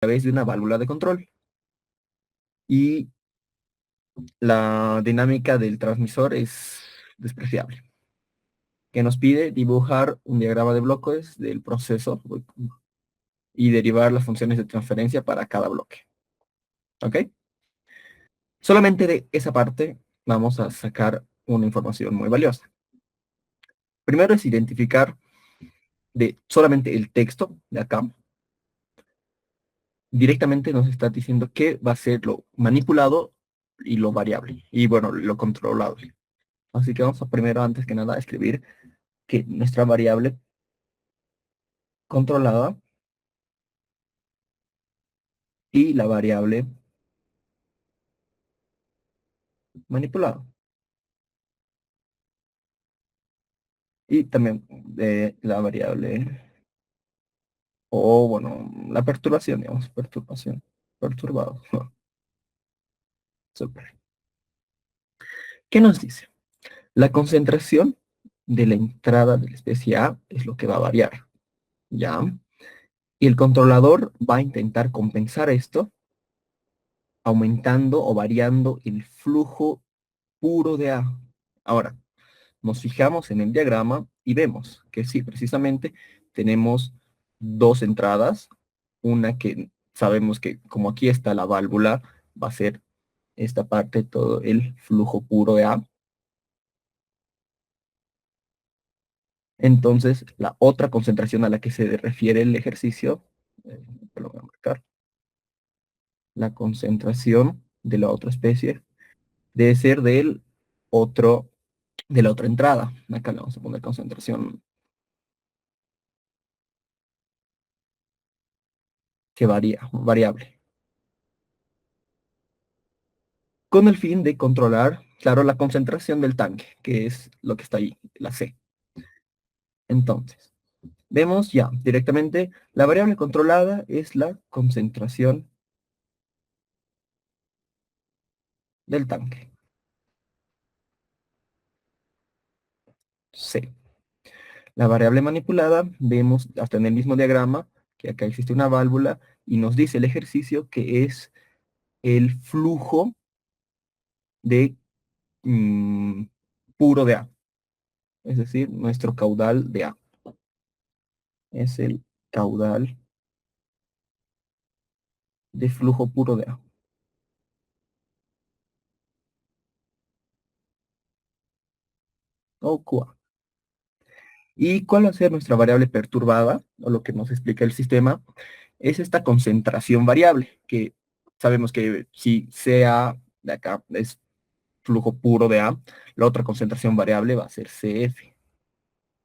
través de una válvula de control. Y la dinámica del transmisor es despreciable, que nos pide dibujar un diagrama de bloques del proceso y derivar las funciones de transferencia para cada bloque. ¿Ok? Solamente de esa parte vamos a sacar una información muy valiosa. Primero es identificar de solamente el texto de acá. Directamente nos está diciendo qué va a ser lo manipulado y lo variable. Y bueno, lo controlado. Así que vamos a primero, antes que nada, escribir que nuestra variable controlada y la variable manipulada. Y también la variable, o bueno, la perturbación, digamos, perturbación, perturbado. Súper. ¿Qué nos dice? La concentración de la entrada de la especie A es lo que va a variar, ¿ya? Y el controlador va a intentar compensar esto aumentando o variando el flujo puro de A. Ahora, nos fijamos en el diagrama y vemos que sí, precisamente tenemos dos entradas, una que sabemos que como aquí está la válvula, va a ser esta parte todo el flujo puro de A. Entonces, la otra concentración a la que se refiere el ejercicio, lo voy a marcar, la concentración de la otra especie, debe ser del otro, de la otra entrada. Acá le vamos a poner concentración que varía, variable, con el fin de controlar, claro, la concentración del tanque, que es lo que está ahí, la C. Entonces, vemos ya directamente, la variable controlada es la concentración del tanque, C. La variable manipulada, vemos hasta en el mismo diagrama que acá existe una válvula y nos dice el ejercicio que es el flujo de mm, puro de A, es decir, nuestro caudal de A. Es el caudal de flujo puro de A. O QA. ¿Y cuál va a ser nuestra variable perturbada? O lo que nos explica el sistema, es esta concentración variable, que sabemos que si CA de acá es flujo puro de A, la otra concentración variable va a ser CF.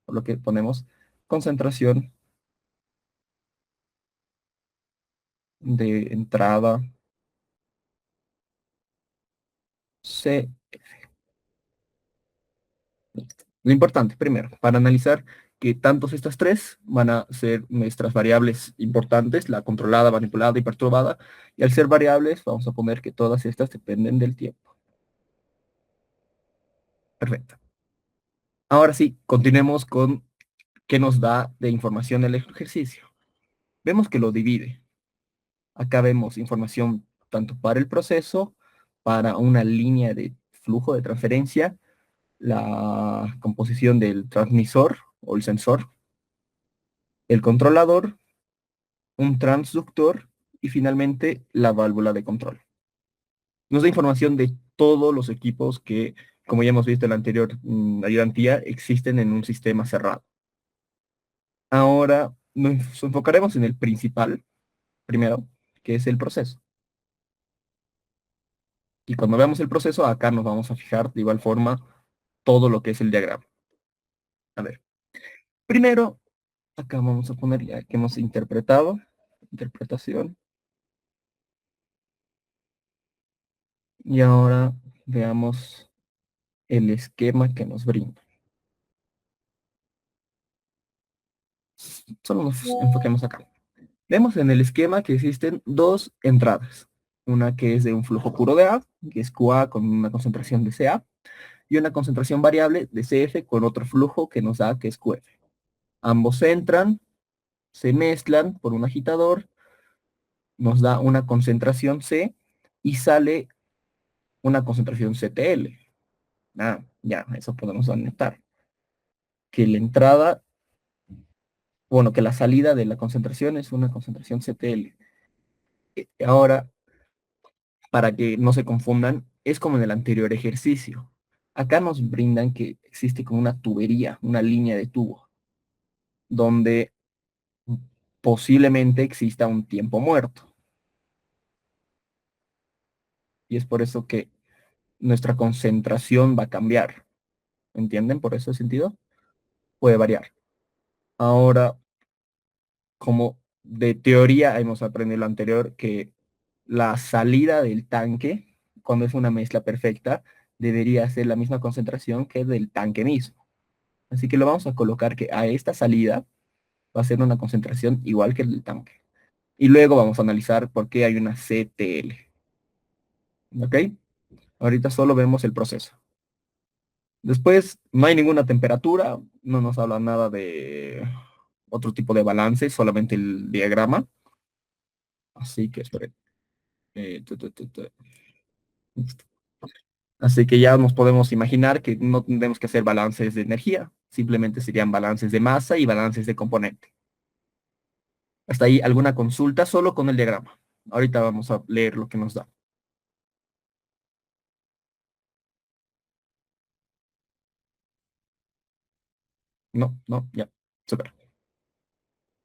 Por lo que ponemos concentración de entrada C. Lo importante, primero, para analizar que tantos estas tres van a ser nuestras variables importantes, la controlada, manipulada y perturbada, y al ser variables vamos a poner que todas estas dependen del tiempo. Perfecto. Ahora sí, continuemos con qué nos da de información el ejercicio. Vemos que lo divide. Acá vemos información tanto para el proceso, para una línea de flujo de transferencia, la composición del transmisor o el sensor, el controlador, un transductor y finalmente la válvula de control. Nos da información de todos los equipos que, como ya hemos visto en la anterior ayudantía, existen en un sistema cerrado. Ahora nos enfocaremos en el principal, primero, que es el proceso. Y cuando veamos el proceso, acá nos vamos a fijar de igual forma todo lo que es el diagrama. A ver, primero, acá vamos a poner ya que hemos interpretado, interpretación, y ahora veamos el esquema que nos brinda. Solo nos enfoquemos acá. Vemos en el esquema que existen dos entradas. Una que es de un flujo puro de A, que es QA con una concentración de CA, y una concentración variable de CF con otro flujo que nos da que es QF. Ambos entran, se mezclan por un agitador nos da una concentración C y sale una concentración CTL. Ah, ya, eso podemos anotar. Que la entrada, bueno, que la salida de la concentración es una concentración CTL. Ahora, para que no se confundan, es como en el anterior ejercicio. Acá nos brindan que existe como una tubería, una línea de tubo, donde posiblemente exista un tiempo muerto. Y es por eso que nuestra concentración va a cambiar. ¿Entienden? Por ese sentido, puede variar. Ahora, como de teoría hemos aprendido lo anterior, que la salida del tanque, cuando es una mezcla perfecta, debería ser la misma concentración que del tanque mismo. Así que lo vamos a colocar que a esta salida va a ser una concentración igual que el del tanque. Y luego vamos a analizar por qué hay una CTL. ¿Ok? Ahorita solo vemos el proceso. Después no hay ninguna temperatura, no nos habla nada de otro tipo de balance, solamente el diagrama. Así que esperen. Listo. Así que ya nos podemos imaginar que no tendremos que hacer balances de energía, simplemente serían balances de masa y balances de componente. Hasta ahí alguna consulta solo con el diagrama. Ahorita vamos a leer lo que nos da. No, no, ya, súper.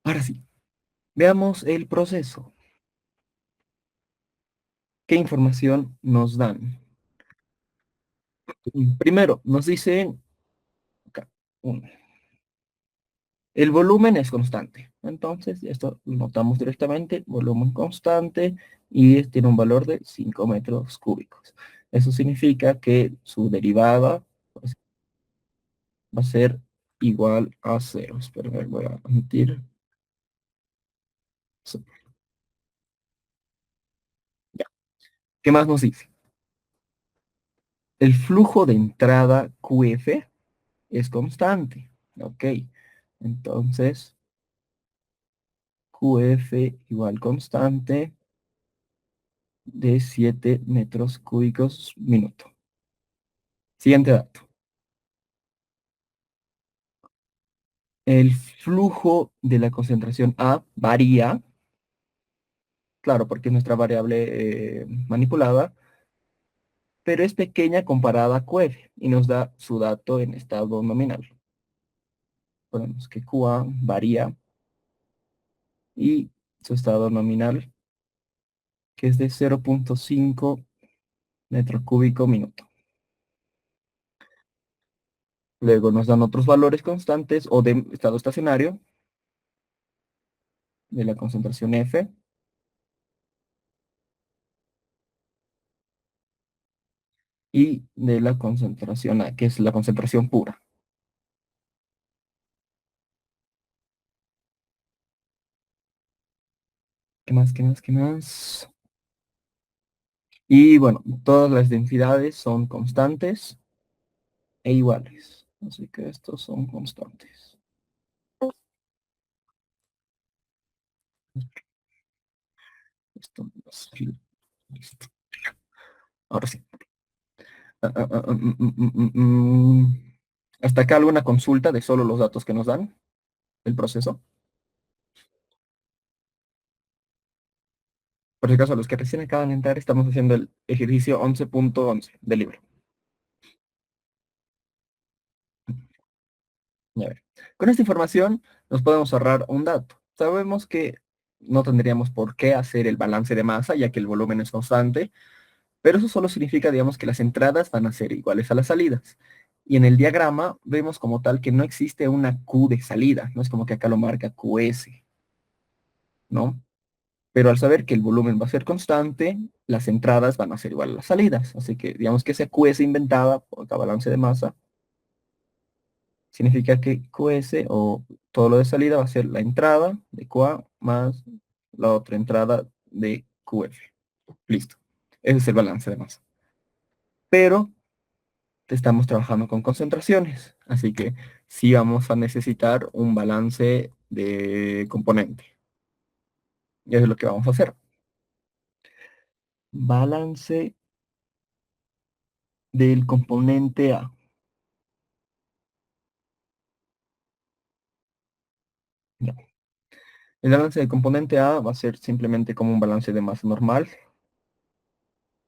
Ahora sí, veamos el proceso. ¿Qué información nos dan? Primero, nos dice acá, uno, el volumen es constante. Entonces, esto lo notamos directamente, volumen constante, y tiene un valor de 5 metros cúbicos. Eso significa que su derivada pues, va a ser igual a cero. Espera, voy a omitir. Sí, ya. ¿Qué más nos dice? El flujo de entrada QF es constante. Ok. Entonces, QF igual constante de 7 metros cúbicos minuto. Siguiente dato. El flujo de la concentración A varía, claro, porque es nuestra variable manipulada, pero es pequeña comparada a QF y nos da su dato en estado nominal. Ponemos que QA varía y su estado nominal, que es de 0,5 metro cúbico minuto. Luego nos dan otros valores constantes o de estado estacionario de la concentración F y de la concentración A, que es la concentración pura. ¿Qué más? ¿Qué más? ¿Qué más? Y bueno, todas las densidades son constantes e iguales. Así que estos son constantes. Esto listo. Ahora sí. Hasta acá alguna consulta de solo los datos que nos dan el proceso. Por si acaso, los que recién acaban de entrar, estamos haciendo el ejercicio 11.11 del libro. A ver. Con esta información nos podemos ahorrar un dato. Sabemos que no tendríamos por qué hacer el balance de masa, ya que el volumen es constante, pero eso solo significa, digamos, que las entradas van a ser iguales a las salidas. Y en el diagrama vemos como tal que no existe una Q de salida, no es como que acá lo marca QS, ¿no? Pero al saber que el volumen va a ser constante, las entradas van a ser igual a las salidas. Así que digamos que esa QS inventada por cada balance de masa significa que QS o todo lo de salida va a ser la entrada de QA más la otra entrada de QF. Listo. Ese es el balance de masa. Pero estamos trabajando con concentraciones, así que sí vamos a necesitar un balance de componente. Y eso es lo que vamos a hacer. balance del componente A. Ya. El balance del componente A va a ser simplemente como un balance de masa normal.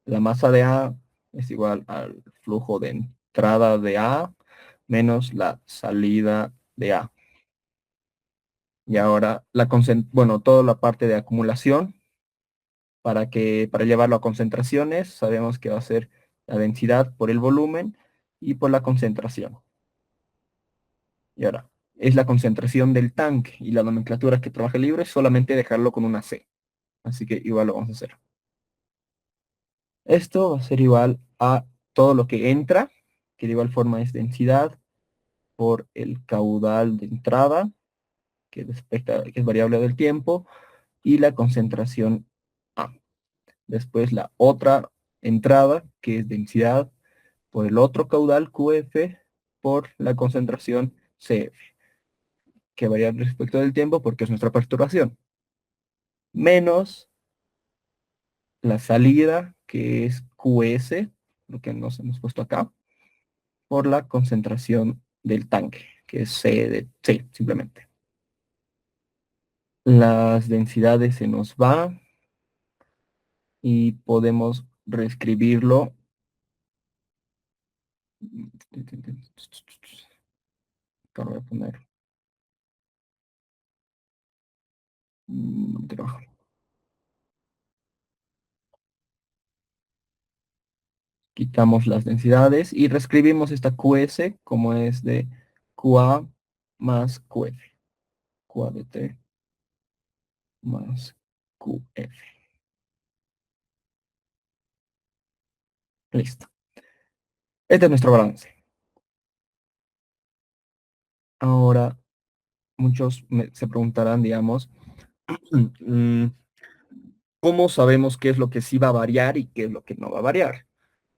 La masa de A es igual al flujo de entrada de A menos la salida de A. Y ahora, bueno, toda la parte de acumulación, para llevarlo a concentraciones, sabemos que va a ser la densidad por el volumen y por la concentración. Y ahora, es la concentración del tanque y la nomenclatura que trabaja el libro es solamente dejarlo con una C. Así que igual lo vamos a hacer. Esto va a ser igual a todo lo que entra, que de igual forma es densidad por el caudal de entrada, que es variable del tiempo, y la concentración A. Después la otra entrada, que es densidad por el otro caudal QF por la concentración CF, que varía respecto del tiempo porque es nuestra perturbación, menos la salida, que es QS, lo que nos hemos puesto acá, por la concentración del tanque, que es C de C, simplemente. Las densidades se nos va y podemos reescribirlo. Acá voy a poner trabajo. Quitamos las densidades y reescribimos esta QS como es de QA más QF. QA de T más QF. Listo. Este es nuestro balance. Ahora, muchos se preguntarán, digamos, mm, ¿cómo sabemos qué es lo que sí va a variar y qué es lo que no va a variar?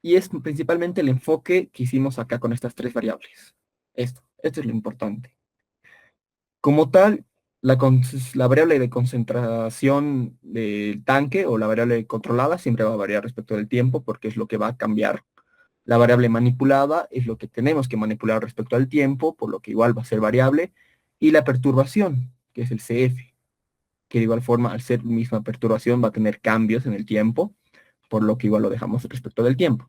Y es principalmente el enfoque que hicimos acá con estas tres variables. Esto es lo importante. Como tal, la variable de concentración del tanque o la variable controlada siempre va a variar respecto del tiempo porque es lo que va a cambiar. La variable manipulada es lo que tenemos que manipular respecto al tiempo, por lo que igual va a ser variable. Y la perturbación, que es el CF, que de igual forma, al ser misma perturbación, va a tener cambios en el tiempo, por lo que igual lo dejamos respecto del tiempo.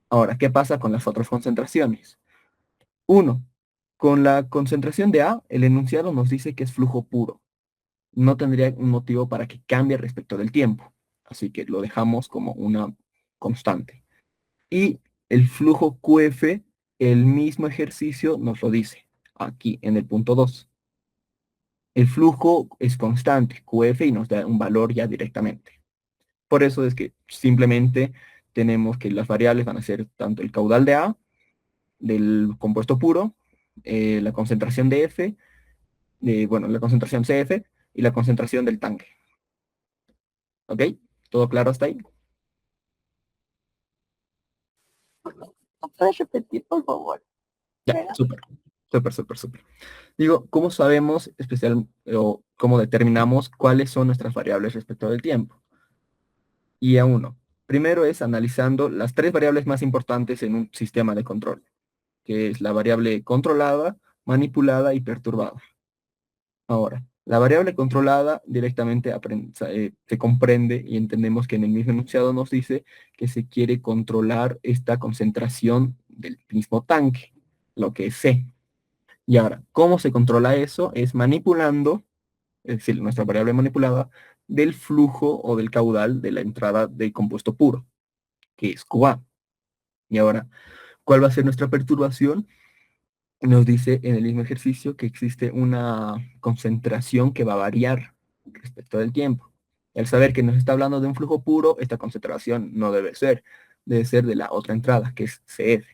Ahora, ¿qué pasa con las otras concentraciones? Uno, con la concentración de A, el enunciado nos dice que es flujo puro. No tendría un motivo para que cambie respecto del tiempo. Así que lo dejamos como una constante. Y el flujo QF, el mismo ejercicio nos lo dice aquí en el punto 2. El flujo es constante, QF, y nos da un valor ya directamente. Por eso es que simplemente tenemos que las variables van a ser tanto el caudal de A, del compuesto puro, la concentración de F, bueno, la concentración CF y la concentración del tanque. ¿Ok? ¿Todo claro hasta ahí? ¿Puedes repetir, por favor? Ya, súper, súper, súper, súper. Digo, ¿cómo sabemos o cómo determinamos cuáles son nuestras variables respecto del tiempo? Y a uno. Primero es analizando las tres variables más importantes en un sistema de control, que es la variable controlada, manipulada y perturbada. Ahora, la variable controlada directamente se comprende y entendemos que en el mismo enunciado nos dice que se quiere controlar esta concentración del mismo tanque, lo que es C. Y ahora, ¿cómo se controla eso? Es manipulando, es decir, nuestra variable manipulada, del flujo o del caudal de la entrada de compuesto puro, que es QA. Y ahora, ¿cuál va a ser nuestra perturbación? Nos dice en el mismo ejercicio que existe una concentración que va a variar respecto del tiempo. Y al saber que nos está hablando de un flujo puro, esta concentración no debe ser de la otra entrada, que es CF.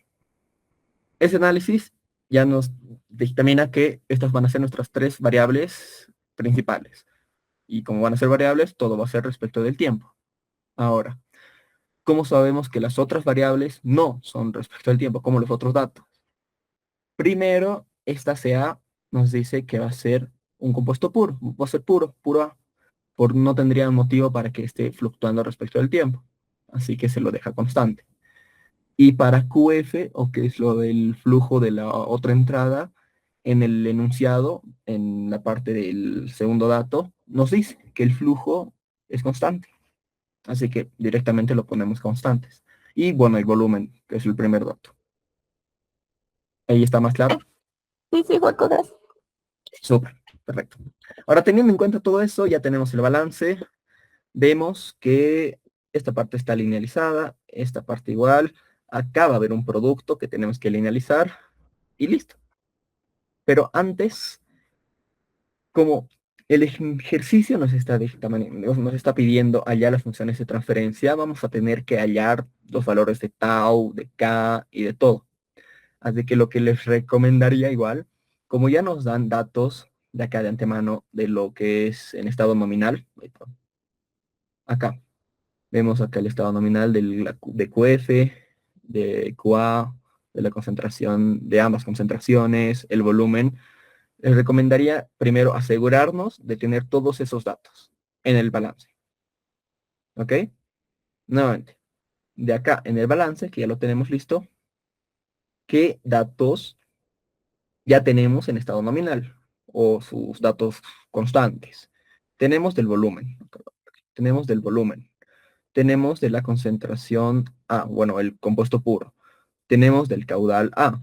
Ese análisis ya nos dictamina que estas van a ser nuestras tres variables principales. Y como van a ser variables, todo va a ser respecto del tiempo. Ahora, ¿cómo sabemos que las otras variables no son respecto al tiempo, como los otros datos? Primero, esta CA nos dice que va a ser un compuesto puro, va a ser puro, puro A, no tendría motivo para que esté fluctuando respecto del tiempo. así que se lo deja constante. Y para QF, o que es lo del flujo de la otra entrada, en el enunciado, en la parte del segundo dato, nos dice que el flujo es constante. Así que directamente lo ponemos constantes. Y bueno, el volumen, que es el primer dato. Ahí está más claro. Sí, sí, Joaco, gracias. Súper, perfecto. Ahora, teniendo en cuenta todo eso, ya tenemos el balance. Vemos que esta parte está linealizada, esta parte igual. Acá va a haber un producto que tenemos que linealizar y listo. Pero antes, como el ejercicio nos está pidiendo hallar las funciones de transferencia, vamos a tener que hallar los valores de tau, de k y de todo. Así que lo que les recomendaría igual, como ya nos dan datos de acá de antemano de lo que es en estado nominal, acá vemos acá el estado nominal de QF, de QA, de la concentración, de ambas concentraciones, el volumen. Les recomendaría primero asegurarnos de tener todos esos datos en el balance. ¿Ok? Nuevamente, de acá en el balance, que ya lo tenemos listo, ¿qué datos ya tenemos en estado nominal o sus datos constantes? Tenemos del volumen, tenemos del volumen, tenemos de la concentración A, bueno, el compuesto puro, tenemos del caudal A,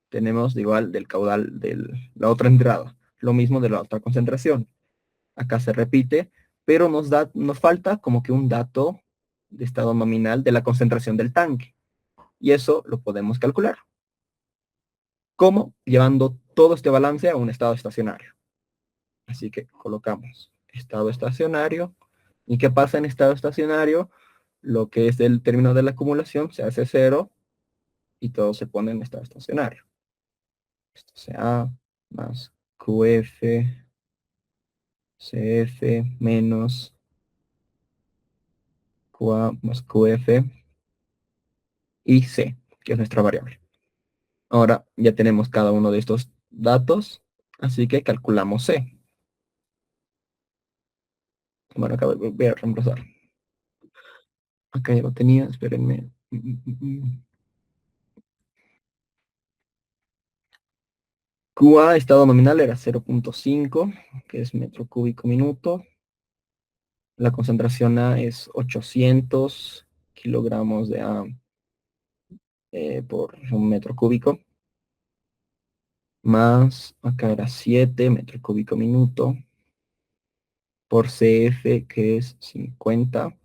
tenemos de igual del caudal de la otra entrada, lo mismo de la otra concentración. Acá se repite, pero nos falta como que un dato de estado nominal de la concentración del tanque. Y eso lo podemos calcular. ¿Cómo? Llevando todo este balance a un estado estacionario. Así que colocamos estado estacionario. ¿Y qué pasa en estado estacionario? Lo que es el término de la acumulación se hace cero y todo se pone en estado estacionario. Esto sea más QF, CF menos QA más QF y C, que es nuestra variable. Ahora ya tenemos cada uno de estos datos, así que calculamos C. Bueno, acá voy a reemplazar. Acá ya lo tenía, espérenme. QA, estado nominal, era 0.5, que es metro cúbico minuto. La concentración A es 800 kilogramos de A por un metro cúbico. Más, acá era 7 metro cúbico minuto. Por CF, que es 50.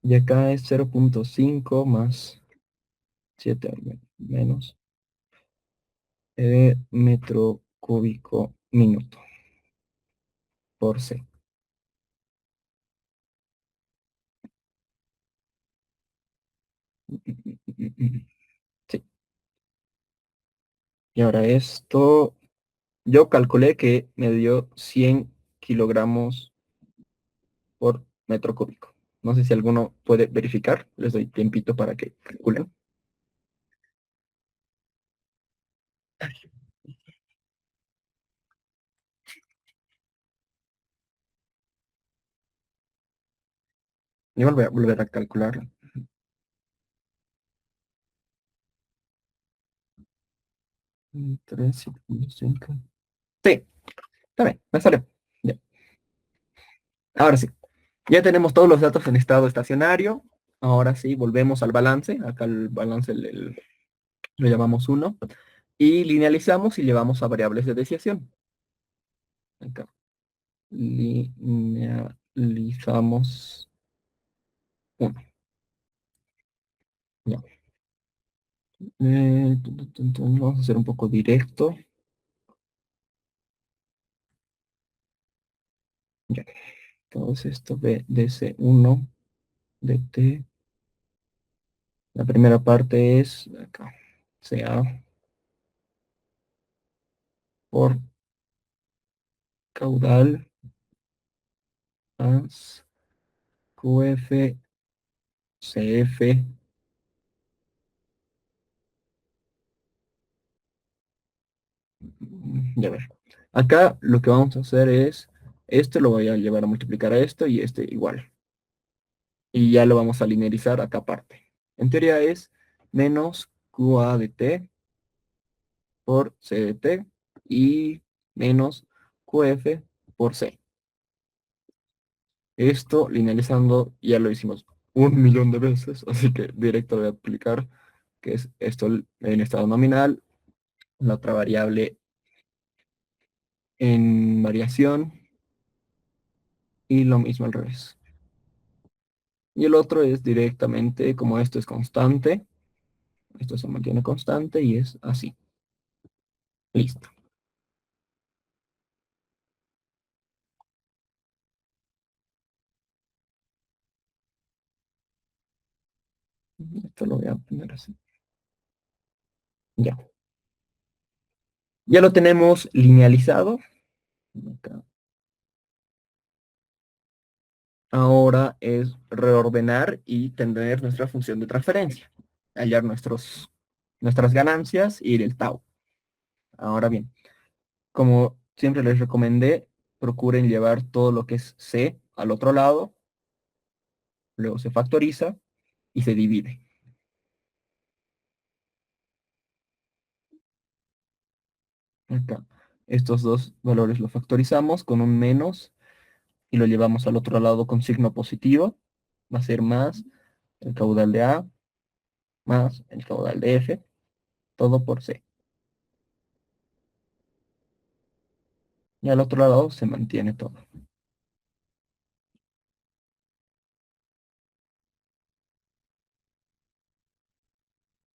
Y acá es 0.5 más 7 menos metro cúbico minuto por C. Sí. Y ahora esto, yo calculé que me dio 100 kilogramos por metro cúbico. No sé si alguno puede verificar. Les doy tiempito para que calculen. Igual voy a volver a calcular. 3, 5. Sí, está bien, me salió. Ya. Ahora sí. Ya tenemos todos los datos en estado estacionario. Ahora sí, volvemos al balance. Acá el balance lo llamamos uno. Y linealizamos y llevamos a variables de desviación. Acá. Linealizamos uno. Ya. Vamos a hacer un poco directo. Ya. Entonces esto B DC1 de T. La primera parte es acá. CA por caudal más QF CF. Ya ver. Acá lo que vamos a hacer es Este lo voy a llevar a multiplicar a esto y este igual. Y ya lo vamos a linearizar acá aparte. En teoría es menos QA de t por C de t y menos QF por C. Esto linealizando ya lo hicimos 1 millón de veces, así que directo voy a aplicar que es esto en estado nominal, la otra variable en variación y lo mismo al revés. Y el otro es directamente, como esto es constante, esto se mantiene constante y es así. Listo. Esto lo voy a poner así. Ya. Ya lo tenemos linealizado. Acá. Ahora es reordenar y tener nuestra función de transferencia. Hallar nuestras ganancias y el tau. Ahora bien, como siempre les recomendé, procuren llevar todo lo que es C al otro lado, luego se factoriza y se divide. Acá. Estos dos valores los factorizamos con un menos y lo llevamos al otro lado con signo positivo. Va a ser más el caudal de A más el caudal de F, todo por C. Y al otro lado se mantiene todo.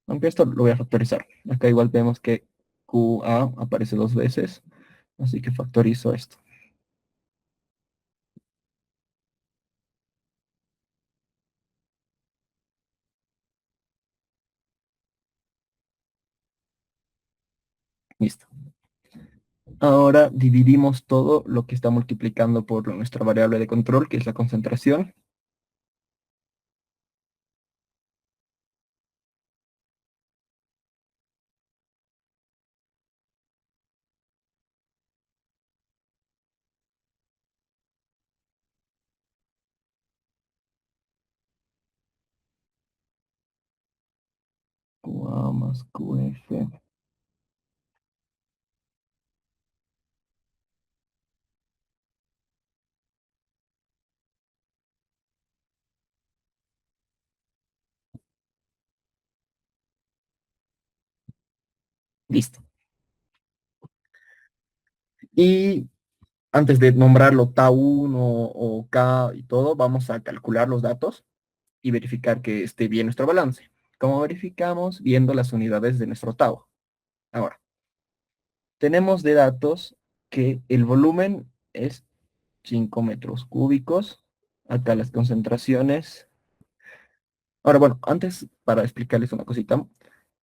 Aunque esto lo voy a factorizar. Acá igual vemos que QA aparece 2 veces, así que factorizo esto. Listo. Ahora dividimos todo lo que está multiplicando por nuestra variable de control, que es la concentración. QA más QF. Listo. Y antes de nombrarlo tau1 o K y todo, vamos a calcular los datos y verificar que esté bien nuestro balance. ¿Cómo verificamos? Viendo las unidades de nuestro tau. Ahora, tenemos de datos que el volumen es 5 metros cúbicos. Acá las concentraciones. Ahora, bueno, antes para explicarles una cosita,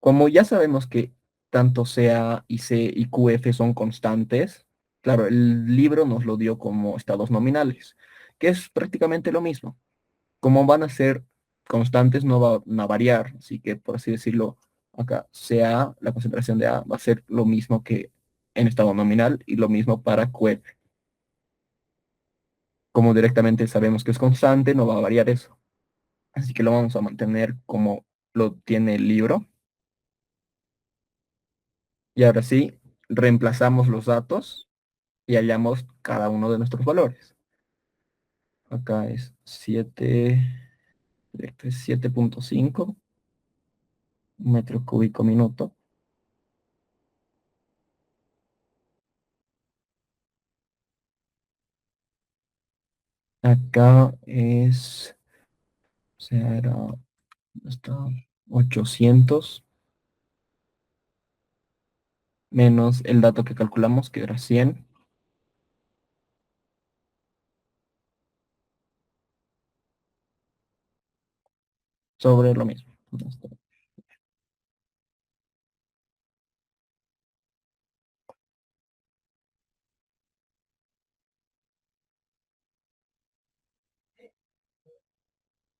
como ya sabemos que tanto CA y C y QF son constantes, claro, el libro nos lo dio como estados nominales, que es prácticamente lo mismo. Como van a ser constantes, no van a variar, así que por así decirlo, acá CA, la concentración de A, va a ser lo mismo que en estado nominal y lo mismo para QF. Como directamente sabemos que es constante, no va a variar eso. Así que lo vamos a mantener como lo tiene el libro. Y ahora sí, reemplazamos los datos y hallamos cada uno de nuestros valores. Acá es 7.5 metro cúbico minuto. Acá es, o sea, está 800 menos el dato que calculamos, que era 100, sobre lo mismo.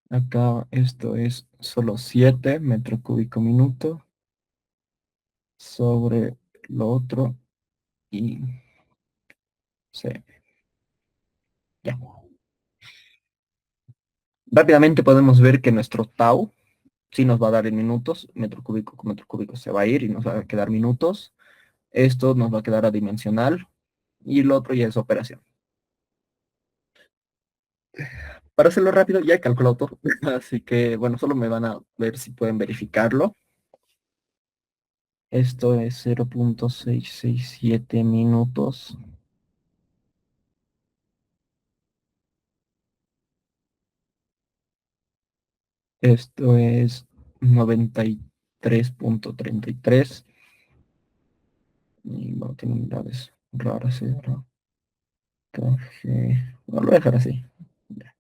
Acá esto es solo 7 metro cúbico minuto sobre lo otro y C. Ya. Rápidamente podemos ver que nuestro tau sí nos va a dar en minutos, metro cúbico con metro cúbico se va a ir y nos va a quedar minutos. Esto nos va a quedar adimensional y lo otro ya es operación. Para hacerlo rápido ya he calculado todo, así que bueno, solo me van a ver si pueden verificarlo. Esto es 0.667 minutos. Esto es 93.33. Y bueno, tiene unidades raras, ¿no? Entonces, bueno, lo voy a dejar así. Ya,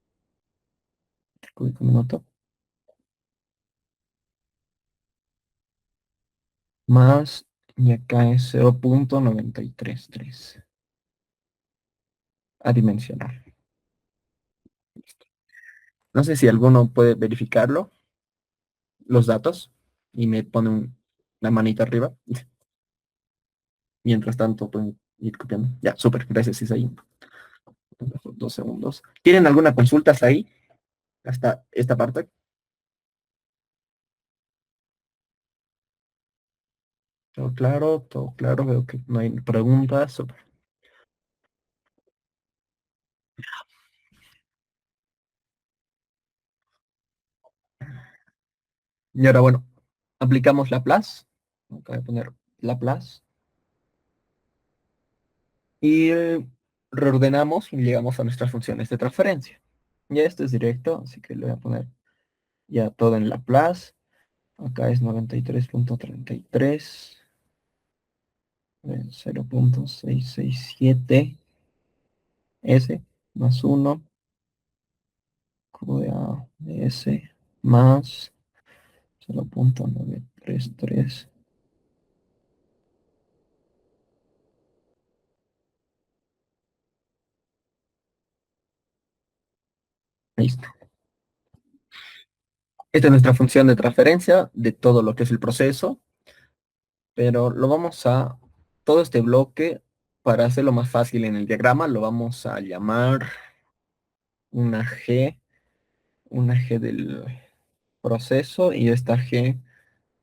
cúbico minuto. Más, y acá es 0.933 adimensional. No sé si alguno puede verificarlo, los datos, y me pone una manita arriba. Mientras tanto, pueden ir copiando. Ya, súper, gracias, Isaí. 2 segundos. ¿Tienen alguna consulta hasta ahí? Hasta esta parte. Todo claro, todo claro. Veo que no hay preguntas. Súper. Y ahora, bueno, aplicamos Laplace. Acá voy a poner Laplace. Y reordenamos y llegamos a nuestras funciones de transferencia. Ya esto es directo, así que le voy a poner ya todo en Laplace. Acá es 93.33, 0.667 S más 1 Q de A de S más 0.933. Listo. Esta es nuestra función de transferencia de todo lo que es el proceso, pero lo vamos a, todo este bloque, para hacerlo más fácil en el diagrama, lo vamos a llamar una G, una G del proceso y esta G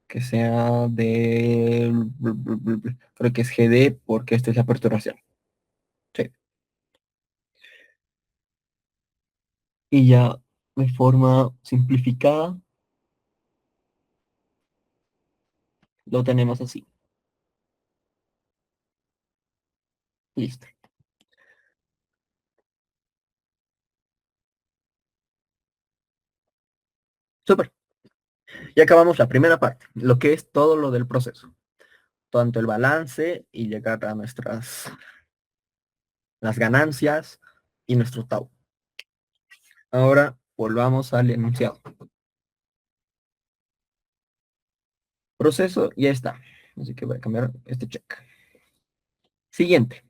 que sea de, creo que es GD porque esta es la perturbación. Sí. Y ya de forma simplificada lo tenemos así. Listo. Súper. Y acabamos la primera parte, lo que es todo lo del proceso. Tanto el balance y llegar a nuestras las ganancias y nuestro tau. Ahora volvamos al enunciado. Proceso ya está. Así que voy a cambiar este check. Siguiente.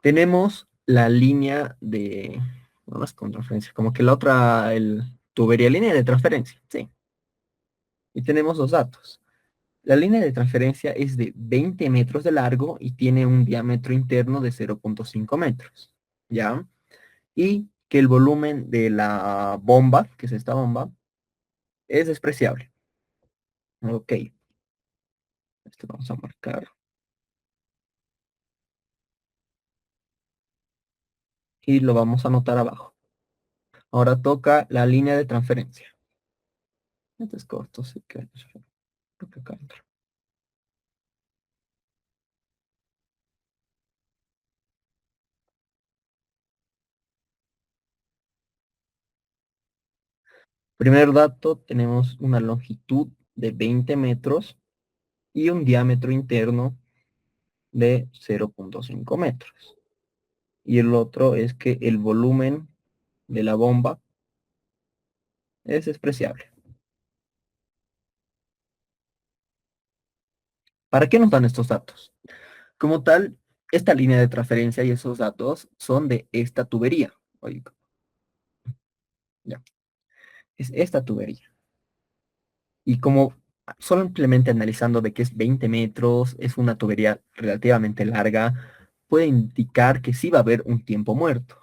Tenemos la línea de, no es con transferencia, como que la otra, el tubería, línea de transferencia, sí. Y tenemos los datos. La línea de transferencia es de 20 metros de largo y tiene un diámetro interno de 0.5 metros, ¿ya? Y que el volumen de la bomba, que es esta bomba, es despreciable. Ok, esto vamos a marcar y lo vamos a anotar abajo. Ahora toca la línea de transferencia. Este es corto, así que creo que acá entra. Primer dato, tenemos una longitud de 20 metros y un diámetro interno de 0.5 metros. Y el otro es que el volumen de la bomba es despreciable. ¿Para qué nos dan estos datos? Como tal, esta línea de transferencia y esos datos son de esta tubería. Oye, ya, es esta tubería. Y como simplemente analizando de que es 20 metros, es una tubería relativamente larga, puede indicar que sí va a haber un tiempo muerto.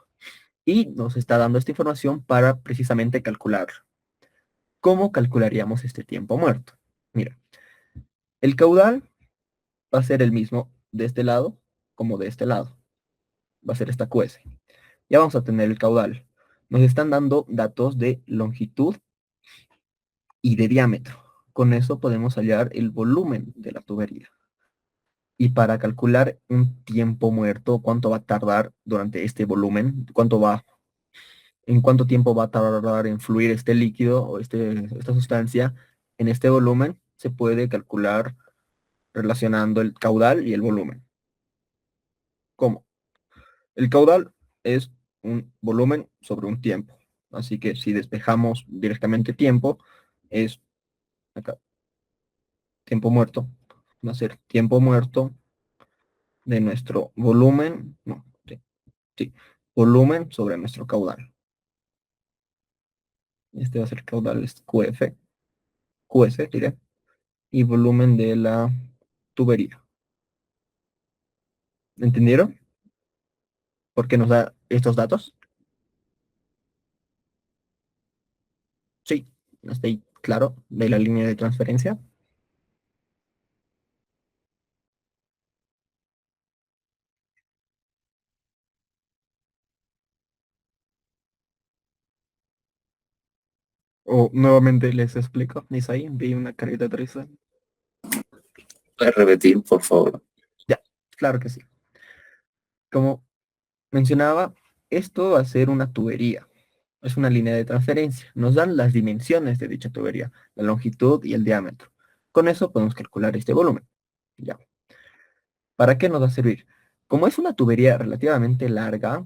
y nos está dando esta información para precisamente calcular. ¿Cómo calcularíamos este tiempo muerto? Mira, el caudal va a ser el mismo de este lado como de este lado. Va a ser esta QS. Ya vamos a tener el caudal. Nos están dando datos de longitud y de diámetro. Con eso podemos hallar el volumen de la tubería. Y para calcular un tiempo muerto, cuánto va a tardar durante este volumen, en cuánto tiempo va a tardar en fluir este líquido o esta sustancia en este volumen, se puede calcular relacionando el caudal y el volumen. ¿Cómo? El caudal es un volumen sobre un tiempo. Así que si despejamos directamente tiempo, es acá, tiempo muerto. Va a ser tiempo muerto de nuestro volumen, no, sí, sí, volumen sobre nuestro caudal. Este va a ser caudal es QF, QS, diré, y volumen de la tubería. ¿Entendieron? ¿Por qué nos da estos datos? Sí, estoy claro de la línea de transferencia. O nuevamente les explico, Isaí, vi una carita triste. ¿Puedes repetir, por favor? Ya, claro que sí. Como mencionaba, esto va a ser una tubería. Es una línea de transferencia. Nos dan las dimensiones de dicha tubería, la longitud y el diámetro. Con eso podemos calcular este volumen. Ya. ¿Para qué nos va a servir? Como es una tubería relativamente larga,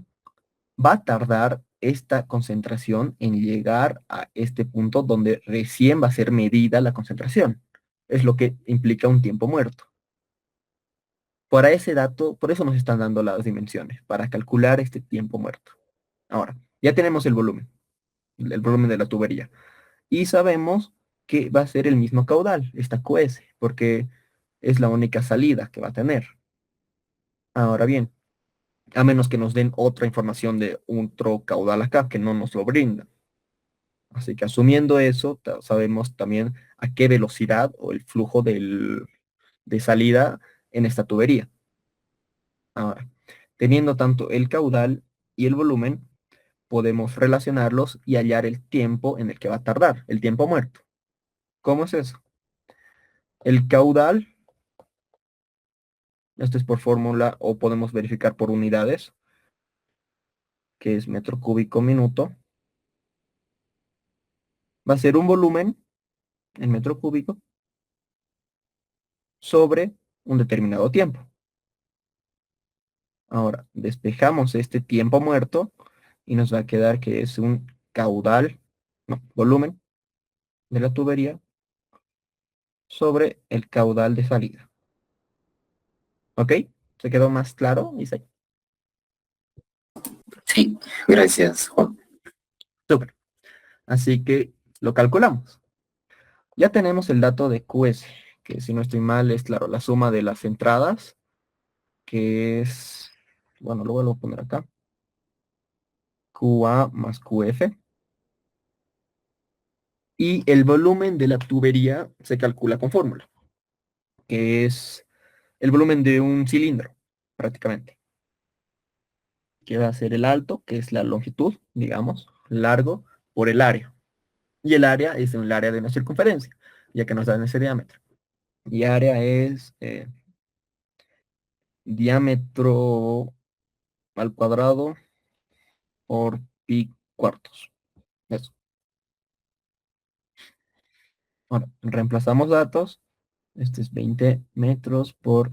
va a tardar esta concentración en llegar a este punto donde recién va a ser medida la concentración. Es lo que implica un tiempo muerto. Para ese dato, por eso nos están dando las dimensiones, para calcular este tiempo muerto. Ahora, ya tenemos el volumen de la tubería. Y sabemos que va a ser el mismo caudal, esta QS, porque es la única salida que va a tener. Ahora bien, a menos que nos den otra información de otro caudal acá, que no nos lo brindan. Así que asumiendo eso, sabemos también a qué velocidad o el flujo de salida en esta tubería. Ahora, teniendo tanto el caudal y el volumen, podemos relacionarlos y hallar el tiempo en el que va a tardar, el tiempo muerto. ¿Cómo es eso? El caudal, esto es por fórmula o podemos verificar por unidades, que es metro cúbico minuto, va a ser un volumen en metro cúbico sobre un determinado tiempo. Ahora, despejamos este tiempo muerto y nos va a quedar que es un caudal, no, volumen de la tubería sobre el caudal de salida. ¿Ok? ¿Se quedó más claro, Isaac? Sí, gracias, Juan. Súper. Así que lo calculamos. Ya tenemos el dato de QS, que si no estoy mal es, claro, la suma de las entradas, que es, bueno, lo vuelvo a poner acá, QA más QF. Y el volumen de la tubería se calcula con fórmula, que es el volumen de un cilindro, prácticamente, que va a ser el alto, que es la longitud, digamos, largo, por el área. Y el área es el área de una circunferencia, ya que nos dan ese diámetro. Y área es diámetro al cuadrado por pi cuartos. Eso. Ahora, reemplazamos datos. Este es 20 metros por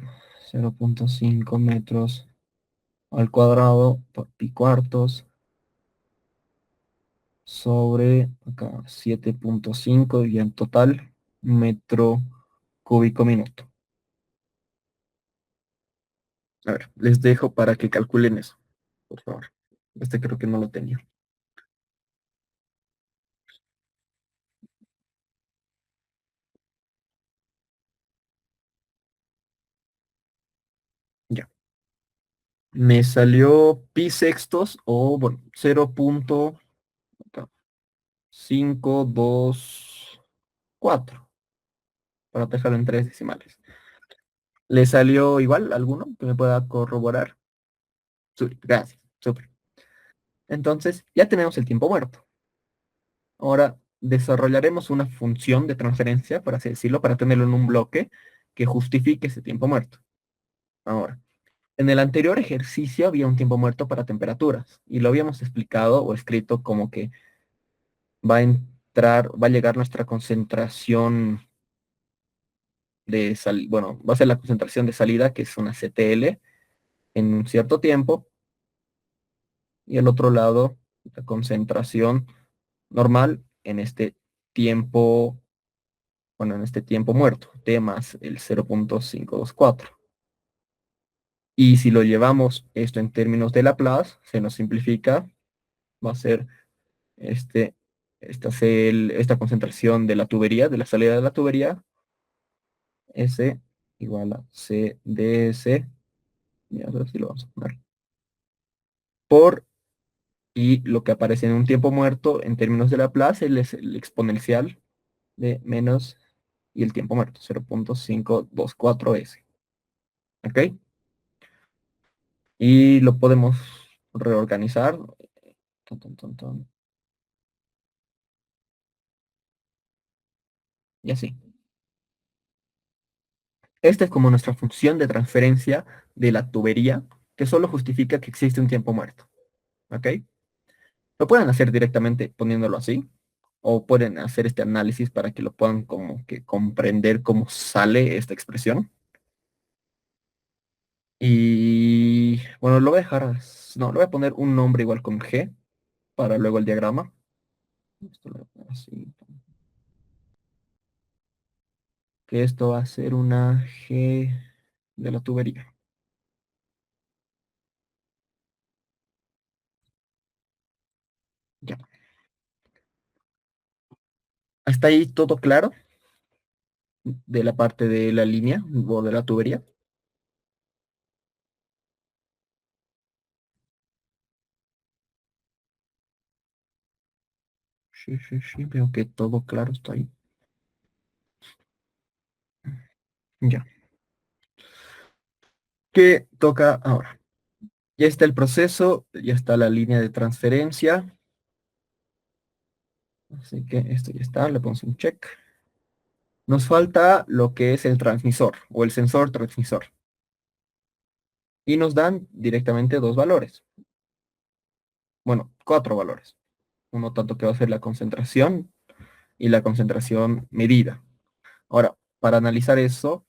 0.5 metros al cuadrado por pi cuartos sobre acá 7.5 y en total metro cúbico minuto. A ver, les dejo para que calculen eso, por favor. Este creo que no lo tenía. Ya. Me salió pi sextos o, bueno, 0.524 para dejarlo en tres decimales. ¿Le salió igual alguno que me pueda corroborar? Gracias, súper. Entonces, ya tenemos el tiempo muerto. Ahora desarrollaremos una función de transferencia, por así decirlo, para tenerlo en un bloque que justifique ese tiempo muerto. Ahora, en el anterior ejercicio había un tiempo muerto para temperaturas y lo habíamos explicado o escrito como que va a llegar nuestra concentración de bueno, va a ser la concentración de salida, que es una CTL, en un cierto tiempo, y al otro lado, la concentración normal en este tiempo, bueno, en este tiempo muerto, T más el 0.524. Y si lo llevamos esto en términos de Laplace, se nos simplifica, va a ser este, esta concentración de la tubería, de la salida de la tubería, S igual a C ds, y ahora sí lo vamos a poner, por, y lo que aparece en un tiempo muerto en términos de Laplace es el exponencial de menos y el tiempo muerto, 0.524S. ¿Ok? Y lo podemos reorganizar. Ton, ton, ton, ton, y así. Esta es como nuestra función de transferencia de la tubería, que solo justifica que existe un tiempo muerto. ¿Ok? Lo pueden hacer directamente poniéndolo así, o pueden hacer este análisis para que lo puedan como que comprender cómo sale esta expresión. Y bueno, lo voy a dejar, no, le voy a poner un nombre igual con G para luego el diagrama. Esto lo voy a poner así, que esto va a ser una G de la tubería. Ya. ¿Hasta ahí todo claro de la parte de la línea o de la tubería? Sí, sí, sí, veo que todo claro está ahí. Ya. ¿Qué toca ahora? Ya está el proceso, ya está la línea de transferencia. Así que esto ya está, le ponemos un check. Nos falta lo que es el transmisor o el sensor transmisor. Y nos dan directamente dos valores. Bueno, cuatro valores. Uno tanto que va a ser la concentración y la concentración medida. Ahora, para analizar eso,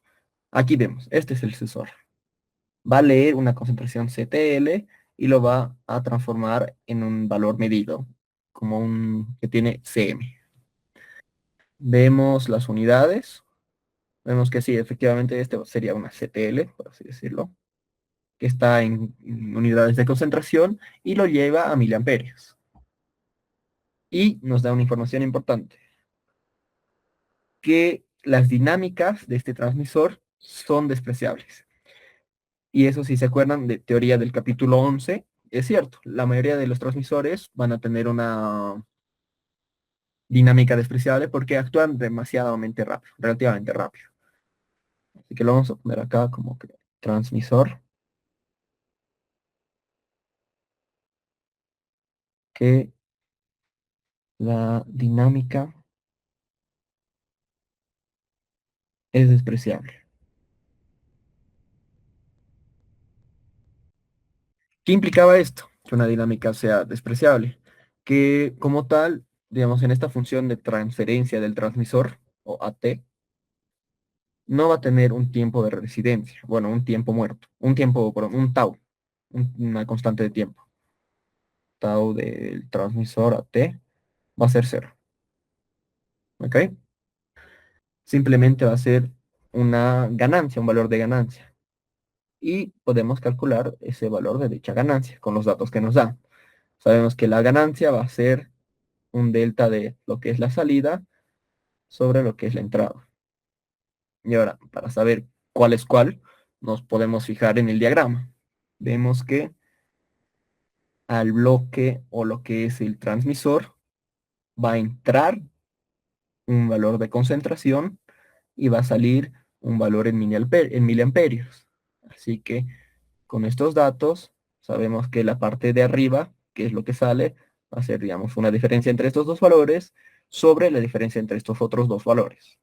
aquí vemos, este es el sensor. Va a leer una concentración CTL y lo va a transformar en un valor medido, como un que tiene CM. Vemos las unidades. Vemos que sí, efectivamente este sería una CTL, por así decirlo, que está en unidades de concentración y lo lleva a miliamperios. Y nos da una información importante, que las dinámicas de este transmisor son despreciables. Y eso, si se acuerdan de teoría del capítulo 11, es cierto, la mayoría de los transmisores van a tener una dinámica despreciable porque actúan demasiadamente rápido, relativamente rápido. Así que lo vamos a poner acá como que transmisor que la dinámica es despreciable. ¿Qué implicaba esto? Que una dinámica sea despreciable. Que como tal, digamos, en esta función de transferencia del transmisor, o AT, no va a tener un tiempo de residencia, bueno, un tiempo muerto, un tiempo, perdón, un tau, una constante de tiempo. Tau del transmisor AT va a ser cero, ¿ok? Simplemente va a ser una ganancia, un valor de ganancia. Y podemos calcular ese valor de dicha ganancia con los datos que nos da. Sabemos que la ganancia va a ser un delta de lo que es la salida sobre lo que es la entrada. Y ahora, para saber cuál es cuál, nos podemos fijar en el diagrama. vemos que al bloque o lo que es el transmisor va a entrar un valor de concentración y va a salir un valor en miliamperios. Así que con estos datos sabemos que la parte de arriba, que es lo que sale, va a ser, digamos, una diferencia entre estos dos valores sobre la diferencia entre estos otros dos valores.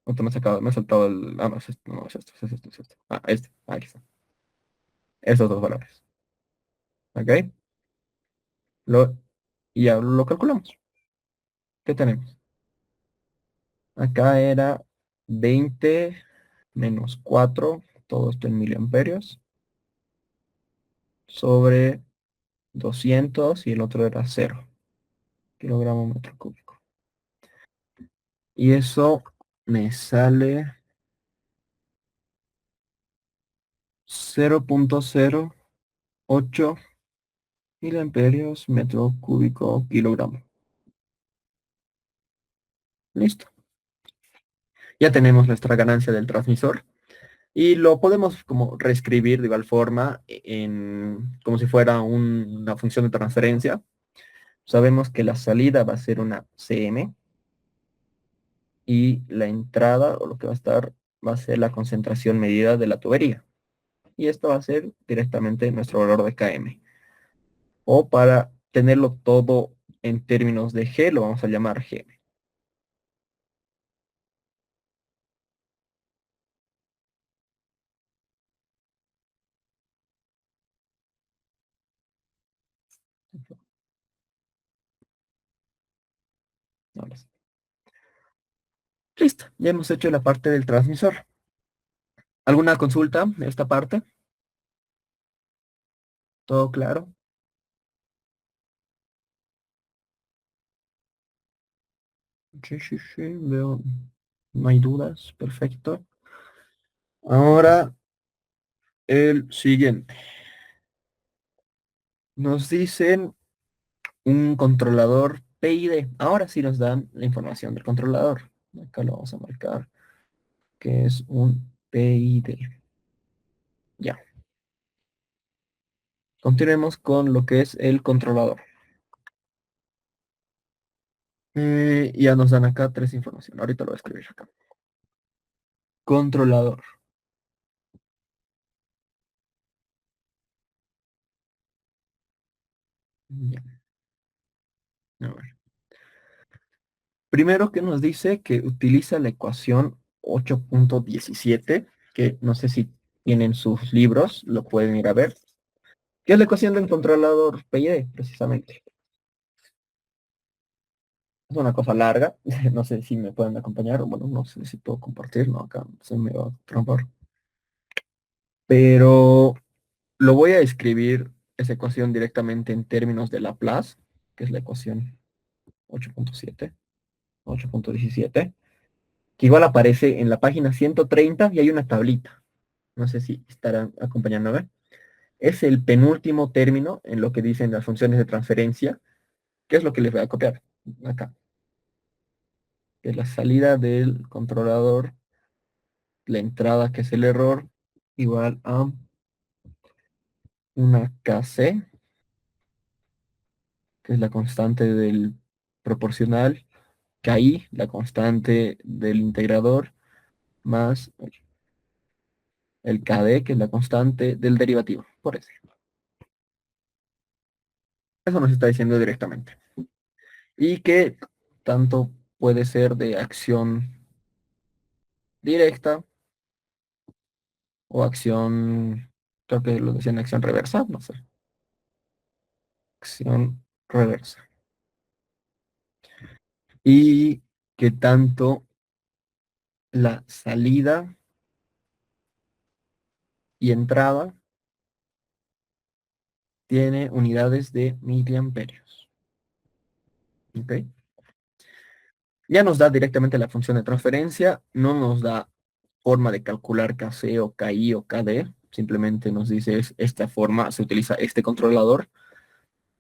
Otro me ha saltado el... Ah, no, es esto, no, es esto, es esto, es esto. Ah, este, aquí está. Estos dos valores. ¿Ok? Lo, y ya lo calculamos. ¿Qué tenemos? Acá era 20 menos 4, todo esto en miliamperios, sobre 200 y el otro era 0 kilogramo metro cúbico. Y eso me sale 0,08 miliamperios metro cúbico kilogramo. Listo. Ya tenemos nuestra ganancia del transmisor. Y lo podemos como reescribir de igual forma como si fuera una función de transferencia. Sabemos que la salida va a ser una CM y la entrada o lo que va a estar va a ser la concentración medida de la tubería. Y esto va a ser directamente nuestro valor de KM. O para tenerlo todo en términos de G, lo vamos a llamar G. Ahora sí. Listo, ya hemos hecho la parte del transmisor. ¿Alguna consulta de esta parte? ¿Todo claro? Sí, sí, sí, veo, no hay dudas, perfecto. Ahora, el siguiente. Nos dicen un controlador PID. Ahora sí nos dan la información del controlador. Acá lo vamos a marcar, que es un PID. Ya. Continuemos con lo que es el controlador. Ya nos dan acá tres informaciones. Ahorita lo voy a escribir acá. Controlador. Ya. A ver. Primero que nos dice que utiliza la ecuación 8,17, que no sé si tienen sus libros, lo pueden ir a ver. ¿Qué es la ecuación del controlador PID, precisamente? Es una cosa larga, no sé si me pueden acompañar, o bueno, no sé si puedo compartir, no, acá se me va a trampar. Pero lo voy a escribir esa ecuación directamente en términos de Laplace, que es la ecuación 8,7, 8,17, que igual aparece en la página 130 y hay una tablita. No sé si estarán acompañándome. Es el penúltimo término en lo que dicen las funciones de transferencia, que es lo que les voy a copiar acá. Que es la salida del controlador, la entrada que es el error, igual a una KC, que es la constante del proporcional, KI, la constante del integrador, más el KD, que es la constante del derivativo, por eso. Eso nos está diciendo directamente. Y que tanto puede ser de acción directa o acción, creo que lo decían acción reversa, no sé. Acción reversa. Y que tanto la salida y entrada tiene unidades de miliamperios. ¿Ok? Ya nos da directamente la función de transferencia, no nos da forma de calcular KC o KI o KD, simplemente nos dice esta forma, se utiliza este controlador,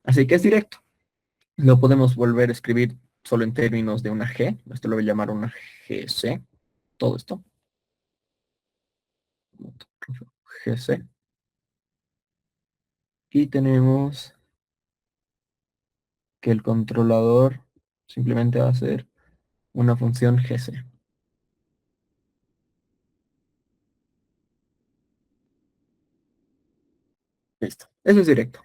así que es directo. Lo podemos volver a escribir solo en términos de una G, esto lo voy a llamar una GC, todo esto. GC. Y tenemos que el controlador simplemente va a ser una función GC. Listo. Eso es directo.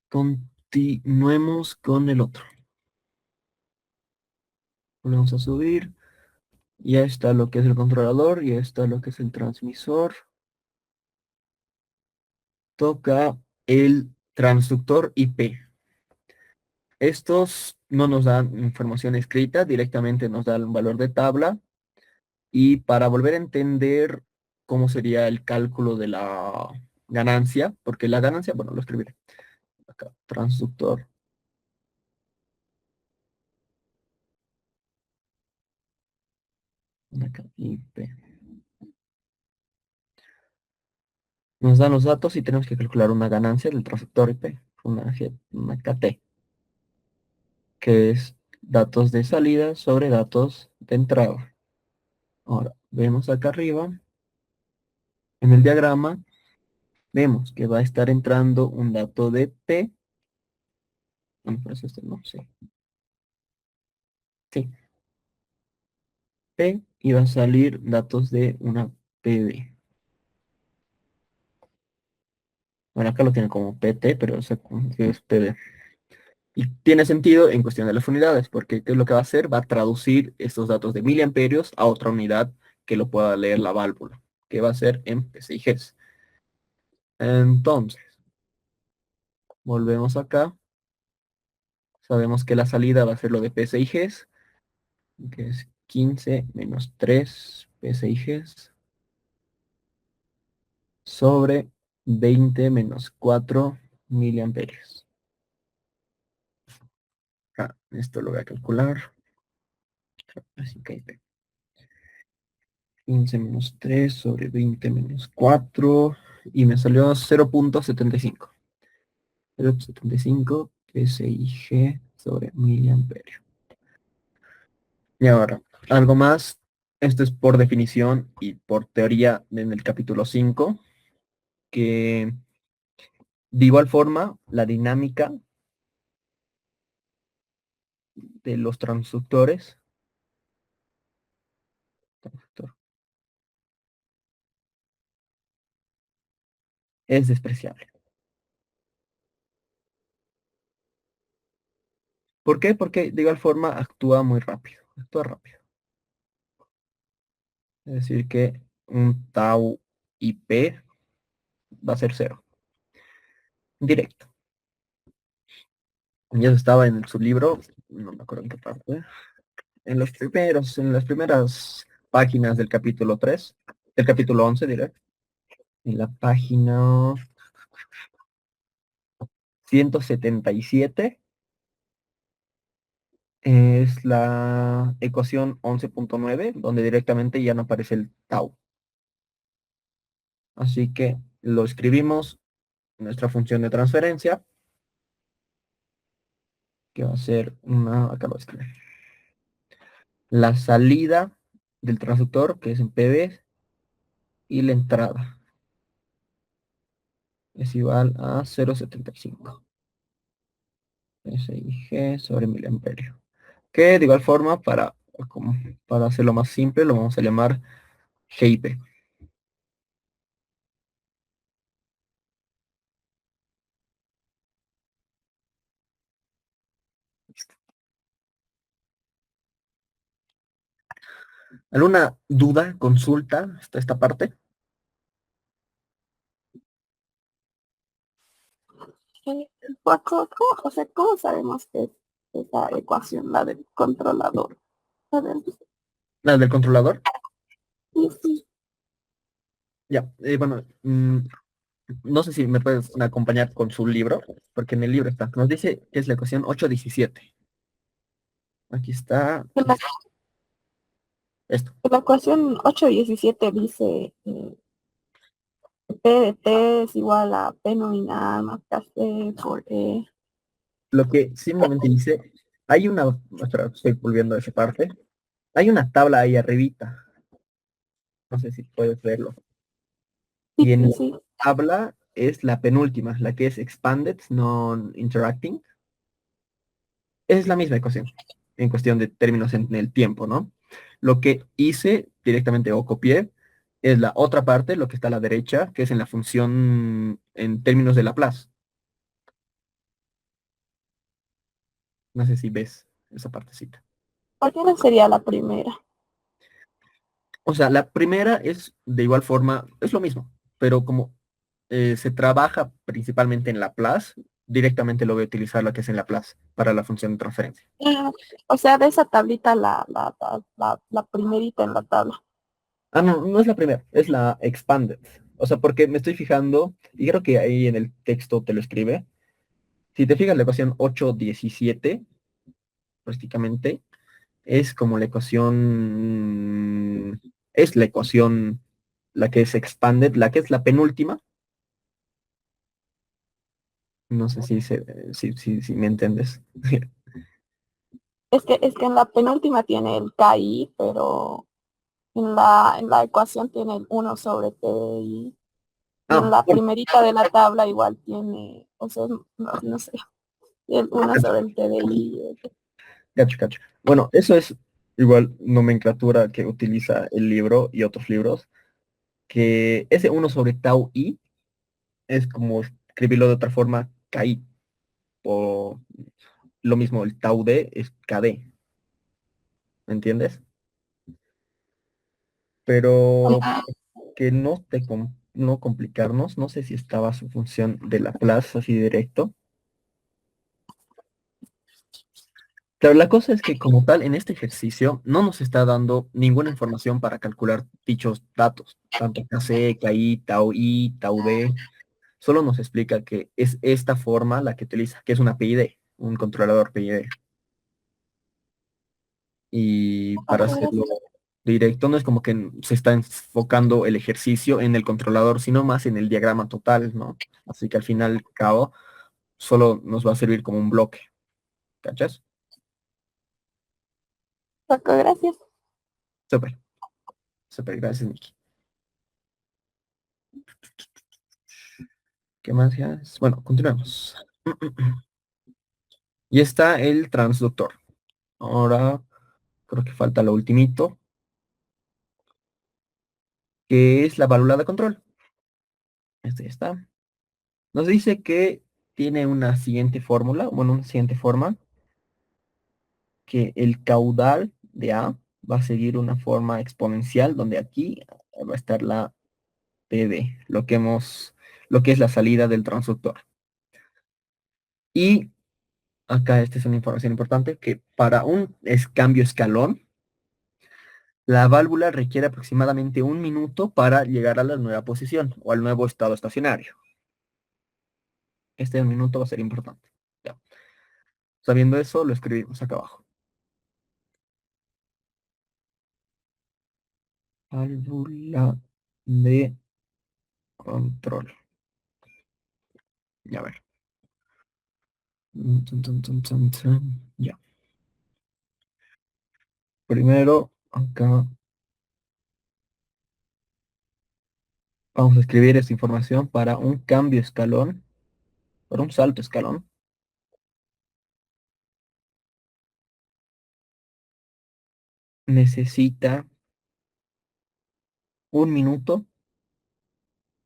Continuemos con el otro. Volvemos a subir. Ya está lo que es el controlador, ya está lo que es el transmisor. Toca el transductor IP. Estos no nos dan información escrita, directamente nos dan un valor de tabla. Y para volver a entender cómo sería el cálculo de la ganancia, porque la ganancia, bueno, lo escribiré acá, transductor. Acá, IP. Nos dan los datos y tenemos que calcular una ganancia del transductor IP, una KT, que es datos de salida sobre datos de entrada. Ahora, vemos acá arriba, en el diagrama, vemos que va a estar entrando un dato de P. Bueno, por eso este no, sí. Sí, P y va a salir datos de una PB. Bueno, acá lo tiene como PT, pero es PB. Y tiene sentido en cuestión de las unidades, porque ¿qué es lo que va a hacer? Va a traducir estos datos de miliamperios a otra unidad que lo pueda leer la válvula, que va a ser en PCIGs. Entonces, volvemos acá. Sabemos que la salida va a ser lo de PCIGs, que es 15 menos 3 PCIGs sobre 20 menos 4 miliamperios. Esto lo voy a calcular. Así que 15 menos 3 sobre 20 menos 4 y me salió 0.75. 0.75 PSIG sobre miliamperio. Y ahora, algo más. Esto es por definición y por teoría en el capítulo 5, que de igual forma la dinámica de los transductores es despreciable. ¿Por qué? Porque de igual forma actúa muy rápido. Actúa rápido. Es decir que un tau IP va a ser 0. Directo. Ya estaba en su libro, no me acuerdo en qué parte. En las primeras páginas del capítulo 3, del capítulo 11, diré. En la página 177 es la ecuación 11.9, donde directamente ya no aparece el tau. Así que lo escribimos, nuestra función de transferencia, que va a ser acá lo escribí. La salida del transductor, que es en PB, y la entrada es igual a 0.75. SIG sobre miliamperio. Que de igual forma, para hacerlo más simple, lo vamos a llamar GIP. ¿Alguna duda, consulta hasta esta parte? O sea, ¿cómo sabemos que es esa ecuación, la del controlador? A ver, ¿La del controlador? sí, sí, Ya, bueno, no sé si me puedes acompañar con su libro, porque en el libro está. Nos dice que es la ecuación 817. Aquí está que la, esto. que la ecuación 817 dice P de T es igual a P nominal más KC por E. Lo que simplemente dice, hay una, espera, estoy volviendo a esa parte. Hay una tabla ahí arribita, no sé si puedes verlo. Sí, Y en sí, la sí. tabla es la penúltima, la que es expanded, non-interacting. Es la misma ecuación, en cuestión de términos en el tiempo, ¿no? Lo que hice directamente o copié es la otra parte, lo que está a la derecha, que es en la función en términos de Laplace. No sé si ves esa partecita. Cualquiera sería la primera. O sea, la primera es de igual forma, es lo mismo, pero como se trabaja principalmente en Laplace, directamente lo voy a utilizar la que es en Laplace para la función de transferencia. Ah, o sea, de esa tablita la primerita en la tabla. Ah, no, no es la primera, es la expanded. O sea, porque me estoy fijando, y creo que ahí en el texto te lo escribe. Si te fijas, la ecuación 8,17 prácticamente, es como la ecuación, es la ecuación, la que es expanded, la que es la penúltima. No sé si me entiendes. Es que en la penúltima tiene el KI, pero en la ecuación tiene el 1/TI. Y en Ah, la bueno, primerita de la tabla igual tiene, o sea, no sé, el 1 cacho, sobre el TDI. cacho. Bueno, eso es igual nomenclatura que utiliza el libro y otros libros, que ese 1/tau i es como escribirlo de otra forma, KI, o lo mismo, el tau d es KD, ¿me entiendes? Pero que no complicarnos, no sé si estaba su función de Laplace así directo. Claro, la cosa es que como tal, en este ejercicio no nos está dando ninguna información para calcular dichos datos, tanto KC, KI, tau I, tau D, solo nos explica que es esta forma la que utiliza, que es una PID, un controlador PID. Y Ok, para hacerlo gracias. directo, no es como que se está enfocando el ejercicio en el controlador, sino más en el diagrama total, ¿no? Así que al final y al cabo, solo nos va a servir como un bloque, ¿cachas? Ok, gracias. Súper, súper, gracias, Nicky. ¿Qué más ya? Bueno, continuamos. Y está el transductor. Ahora creo que falta lo ultimito, que es la válvula de control. Este ya está. Nos dice que tiene una siguiente fórmula, bueno, una siguiente forma, que el caudal de A va a seguir una forma exponencial, donde aquí va a estar la PD, lo que es la salida del transductor. Y acá esta es una información importante, que para un cambio escalón, la válvula requiere aproximadamente 1 minuto para llegar a la nueva posición o al nuevo estado estacionario. Este 1 minuto va a ser importante. Ya. Sabiendo eso, lo escribimos acá abajo. Válvula de control. Ya ver. Ya. Primero, acá vamos a escribir esta información para un cambio escalón, para un salto escalón. Necesita 1 minuto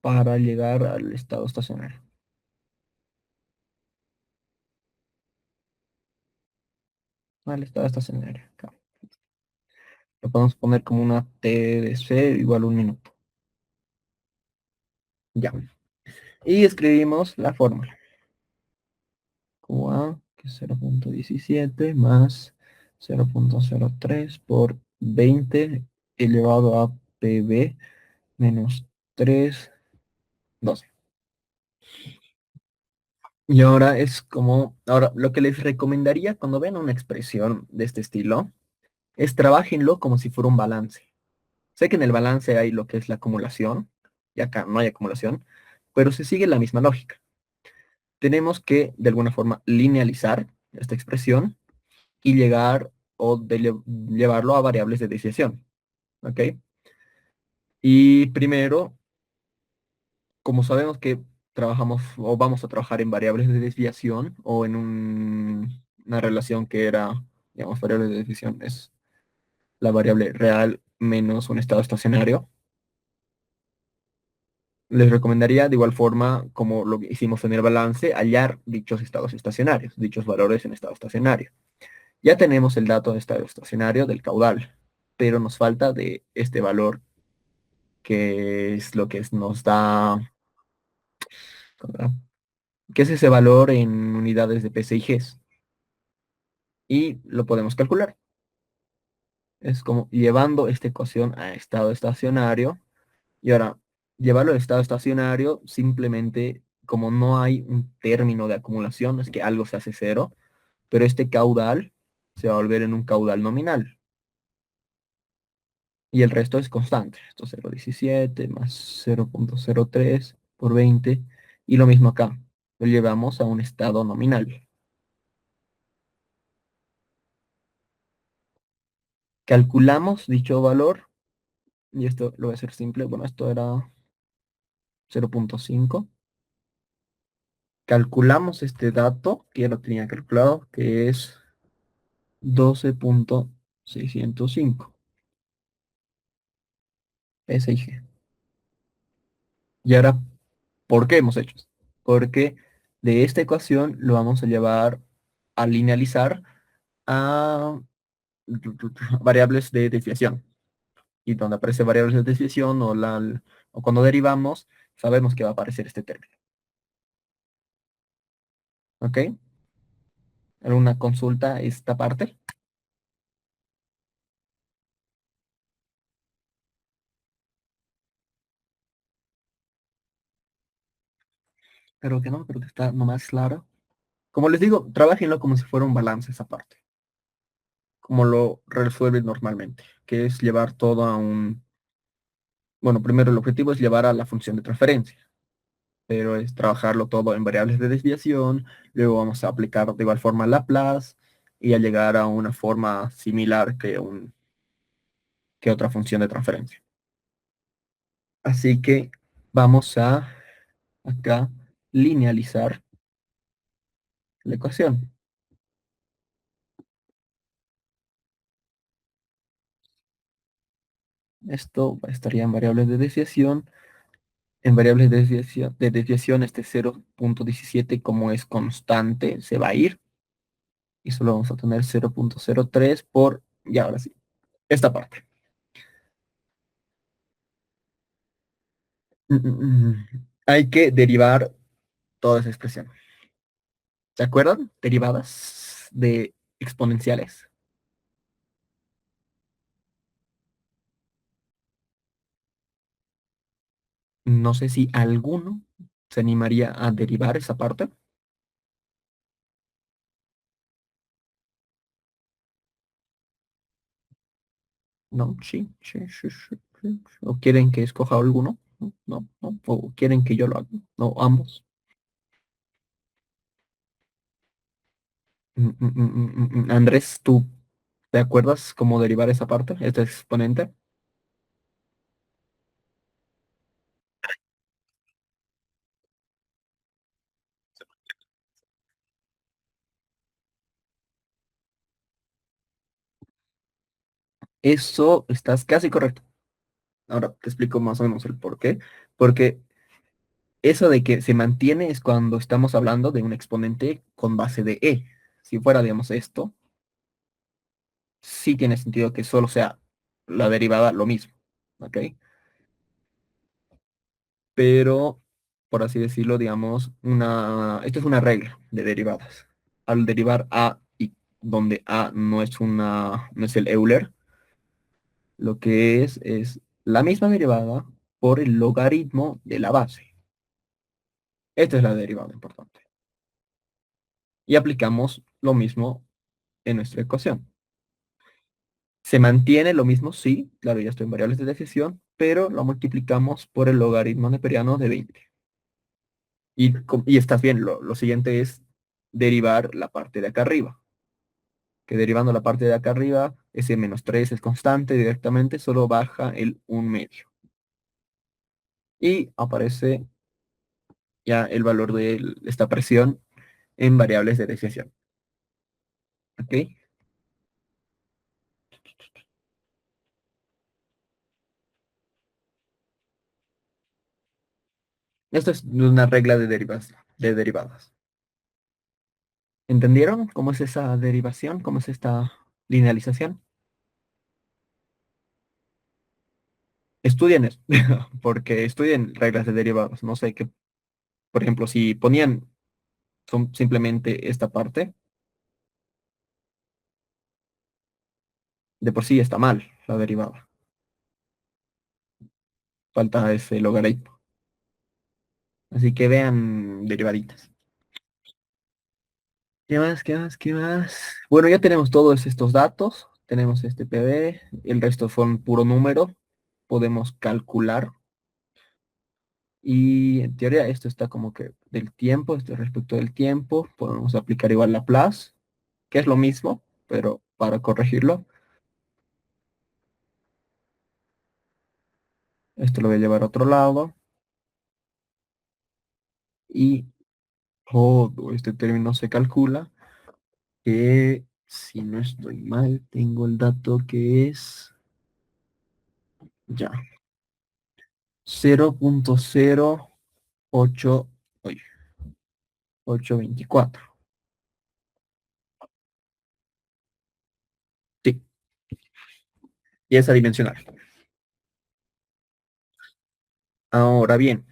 para llegar al estado estacionario. Al estado estacionario. Acá. Lo podemos poner como una TDC igual 1 minuto. Ya. Y escribimos la fórmula. QA, que es 0,17 más 0,03 por 20 elevado a PB menos 3,12. Y ahora ahora lo que les recomendaría cuando vean una expresión de este estilo es trabajenlo como si fuera un balance. Sé que en el balance hay lo que es la acumulación, y acá no hay acumulación, pero se sigue la misma lógica. Tenemos que, de alguna forma, linealizar esta expresión y llegar o llevarlo a variables de desviación. ¿Ok? Y primero, como sabemos que trabajamos o vamos a trabajar en variables de desviación o en una relación que era, digamos, variables de desviación es la variable real menos un estado estacionario. Les recomendaría de igual forma, como lo que hicimos en el balance, hallar dichos estados estacionarios, dichos valores en estado estacionario. Ya tenemos el dato de estado estacionario del caudal, pero nos falta de este valor que es lo que nos da, ¿verdad? Que es ese valor en unidades de PC y Gs. Y lo podemos calcular. Es como llevando esta ecuación a estado estacionario. Y ahora, llevarlo al estado estacionario, simplemente como no hay un término de acumulación, es que algo se hace cero, pero este caudal se va a volver en un caudal nominal. Y el resto es constante. Esto es 0,17 más 0,03 por 20. Y lo mismo acá. Lo llevamos a un estado nominal. Calculamos dicho valor. Y esto lo voy a hacer simple. Bueno, esto era 0,5. Calculamos este dato, que ya lo tenía calculado, que es 12,605 SIG. Y ahora, ¿por qué hemos hecho esto? Porque de esta ecuación lo vamos a llevar a linealizar a variables de desviación. Y donde aparece variables de desviación o cuando derivamos, sabemos que va a aparecer este término. ¿Ok? ¿Alguna consulta a esta parte? Pero que está nomás claro. Como les digo, trabajenlo como si fuera un balance esa parte. Como lo resuelven normalmente, que es llevar todo a un... Bueno, primero el objetivo es llevar a la función de transferencia, pero es trabajarlo todo en variables de desviación, luego vamos a aplicar de igual forma Laplace y a llegar a una forma similar que otra función de transferencia. Así que vamos a acá linealizar la ecuación. Esto estaría en variables de desviación. En variables de desviación, este 0,17 como es constante se va a ir y solo vamos a tener 0,03 por, y ahora sí, esta parte. Hay que derivar toda esa expresión. ¿Se acuerdan? Derivadas de exponenciales. No sé si alguno se animaría a derivar esa parte. No, sí, sí, sí, sí, sí. ¿O quieren que escoja alguno? No, no, no. ¿O quieren que yo lo haga? No, ambos. Andrés, ¿tú te acuerdas cómo derivar esa parte, este exponente? Eso estás casi correcto. Ahora te explico más o menos el por qué. Porque eso de que se mantiene es cuando estamos hablando de un exponente con base de e. Si fuera, digamos, esto, sí tiene sentido que solo sea la derivada lo mismo. ¿Ok? Pero, por así decirlo, digamos, esta es una regla de derivadas. Al derivar a y donde a no es el Euler, lo que es la misma derivada por el logaritmo de la base. Esta es la derivada importante. Y aplicamos lo mismo en nuestra ecuación. Se mantiene lo mismo, sí, claro, ya estoy en variables de decisión, pero lo multiplicamos por el logaritmo neperiano de 20. Y estás bien, lo siguiente es derivar la parte de acá arriba, que derivando la parte de acá arriba, ese menos 3 es constante directamente, solo baja el 1/2. Y aparece ya el valor de esta presión en variables de desviación. ¿Ok? Esto es una regla de derivadas. ¿Entendieron cómo es esa derivación? ¿Cómo es esta linealización? Estudien eso, porque estudien reglas de derivadas. No sé qué, por ejemplo, si ponían simplemente esta parte, de por sí está mal la derivada. Falta ese logaritmo. Así que vean derivaditas. ¿Qué más? ¿Qué más? ¿Qué más? Bueno, ya tenemos todos estos datos. Tenemos este PV. El resto son puro número. Podemos calcular. Y en teoría esto está como que del tiempo, esto respecto del tiempo. Podemos aplicar igual Laplace, que es lo mismo, pero para corregirlo. Esto lo voy a llevar a otro lado. Y todo este término se calcula. Que si no estoy mal, tengo el dato que es ya 0.08, oye, 824. Sí, y es adimensional. Ahora bien,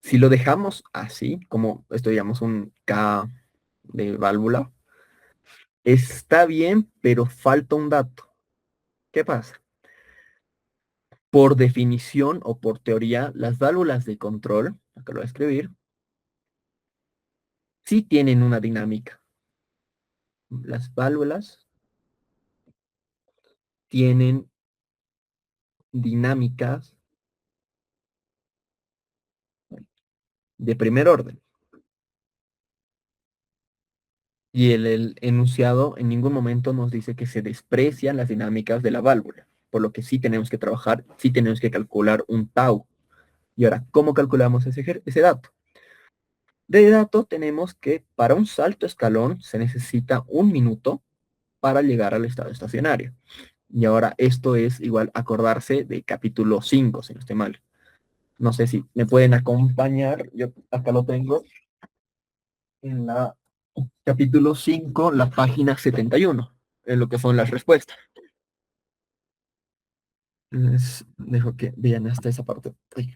si lo dejamos así, como esto digamos un K de válvula, está bien, pero falta un dato. ¿Qué pasa? Por definición o por teoría, las válvulas de control, acá lo voy a escribir, sí tienen una dinámica. Las válvulas tienen dinámicas de primer orden. Y el enunciado en ningún momento nos dice que se desprecian las dinámicas de la válvula, por lo que sí tenemos que trabajar, sí tenemos que calcular un tau. Y ahora, ¿cómo calculamos ese dato? De dato tenemos que para un salto escalón se necesita 1 minuto para llegar al estado estacionario. Y ahora esto es igual acordarse de capítulo 5, si no estoy mal. No sé si me pueden acompañar, yo acá lo tengo en la capítulo 5, la página 71, en lo que son las respuestas. Les dejo que vean hasta esa parte. Ay,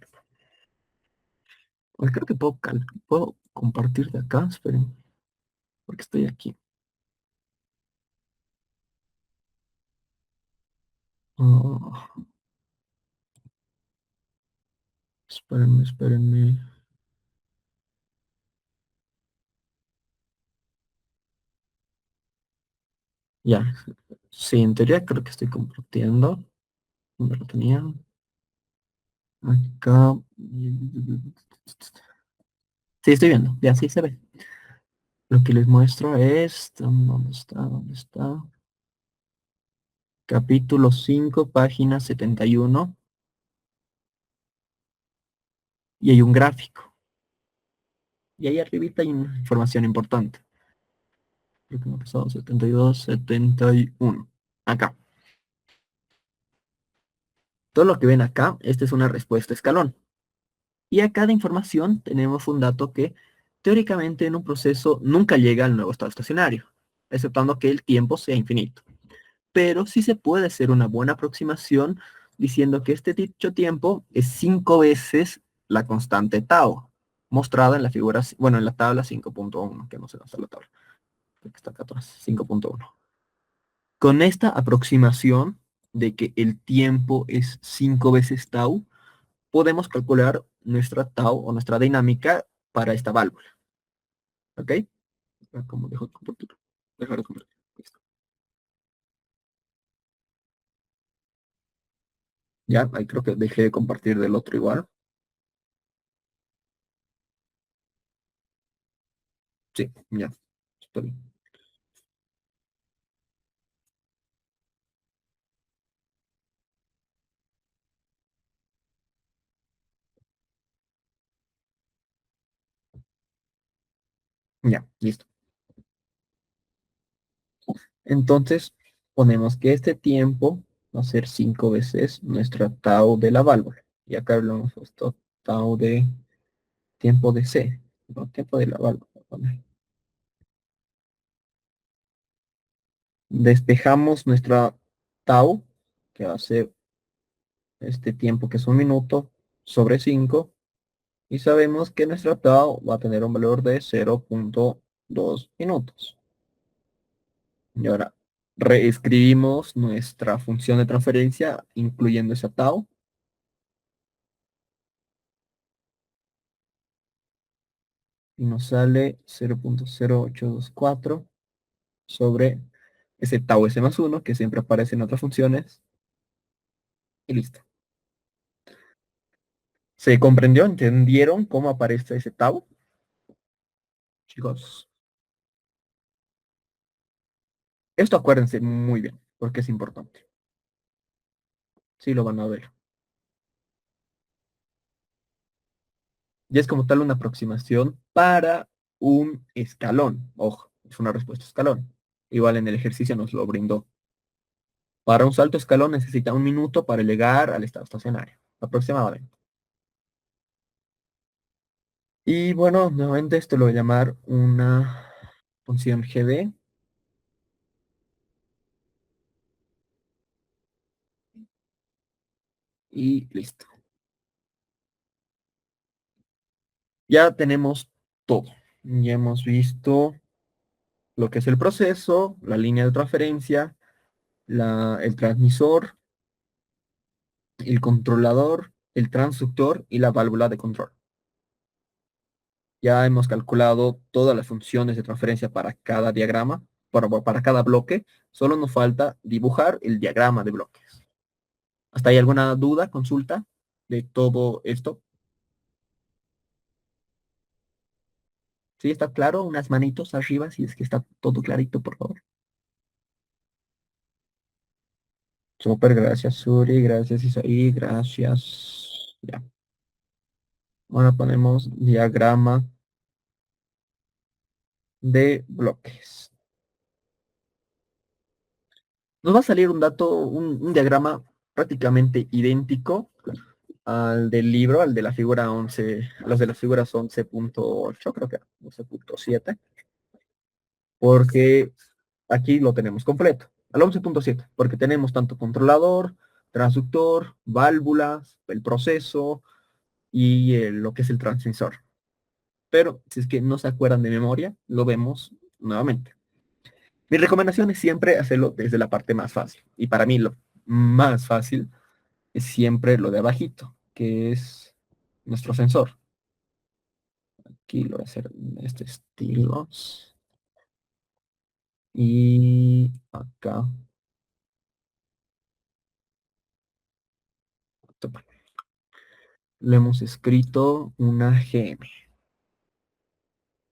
pues creo que puedo compartir de acá, esperen, porque estoy aquí. Ah, espérenme, espérenme. Ya, sí, en teoría creo que estoy compartiendo. ¿Dónde lo tenía? Acá. Sí, estoy viendo, ya sí se ve. Lo que les muestro es, ¿dónde está? ¿Dónde está? Capítulo 5, página 71, y hay un gráfico. Y ahí arribita hay una información importante. Creo que me ha pasado 72, 71. Acá. Todo lo que ven acá, esta es una respuesta escalón. Y a cada información tenemos un dato que teóricamente en un proceso nunca llega al nuevo estado estacionario, exceptando que el tiempo sea infinito. Pero sí se puede hacer una buena aproximación diciendo que este dicho tiempo es 5 veces la constante tau, mostrada en la figura, bueno, en la tabla 5.1, que no sé dónde está la tabla, que está acá atrás, 5.1. Con esta aproximación de que el tiempo es 5 veces tau, podemos calcular nuestra tau o nuestra dinámica para esta válvula. ¿Ok? Como dejo de compartir. Dejar de compartir. Listo. Ya, ahí creo que dejé de compartir del otro igual. Sí, ya. Estoy. Ya, listo. Entonces, ponemos que este tiempo va a ser 5 veces nuestra tau de la válvula. Y acá lo hemos puesto tau de tiempo de C, no, tiempo de la válvula. Despejamos nuestra tau, que va a ser este tiempo que es 1 minuto, sobre 5. Y sabemos que nuestra tau va a tener un valor de 0,2 minutos. Y ahora reescribimos nuestra función de transferencia incluyendo esa tau. Y nos sale 0,0824 sobre ese tau s más 1 que siempre aparece en otras funciones. Y listo. ¿Se comprendió? ¿Entendieron cómo aparece ese tau? Chicos, esto acuérdense muy bien, porque es importante. Sí, lo van a ver. Y es como tal una aproximación para un escalón. Ojo, es una respuesta escalón. Igual en el ejercicio nos lo brindó. Para un salto escalón necesita 1 minuto para llegar al estado estacionario, aproximadamente. Y bueno, nuevamente esto lo voy a llamar una función GB. Y listo. Ya tenemos todo. Ya hemos visto lo que es el proceso, la línea de transferencia, el transmisor, el controlador, el transductor y la válvula de control. Ya hemos calculado todas las funciones de transferencia para cada diagrama, para cada bloque. Solo nos falta dibujar el diagrama de bloques. ¿Hasta ahí alguna duda, consulta de todo esto? ¿Sí está claro? Unas manitos arriba si es que está todo clarito, por favor. Súper, gracias Suri, gracias Isaí, gracias. Ya. Ahora ponemos diagrama de bloques. Nos va a salir un dato, un diagrama prácticamente idéntico al del libro, al de la figura 11, los de las figuras 11,8, creo que 11,7, porque aquí lo tenemos completo, al 11,7, porque tenemos tanto controlador, transductor, válvulas, el proceso y lo que es el transmisor. Pero si es que no se acuerdan de memoria, lo vemos nuevamente. Mi recomendación es siempre hacerlo desde la parte más fácil. Y para mí lo más fácil es siempre lo de abajito, que es nuestro sensor. Aquí lo voy a hacer en este estilo. Y acá. Le hemos escrito una GM.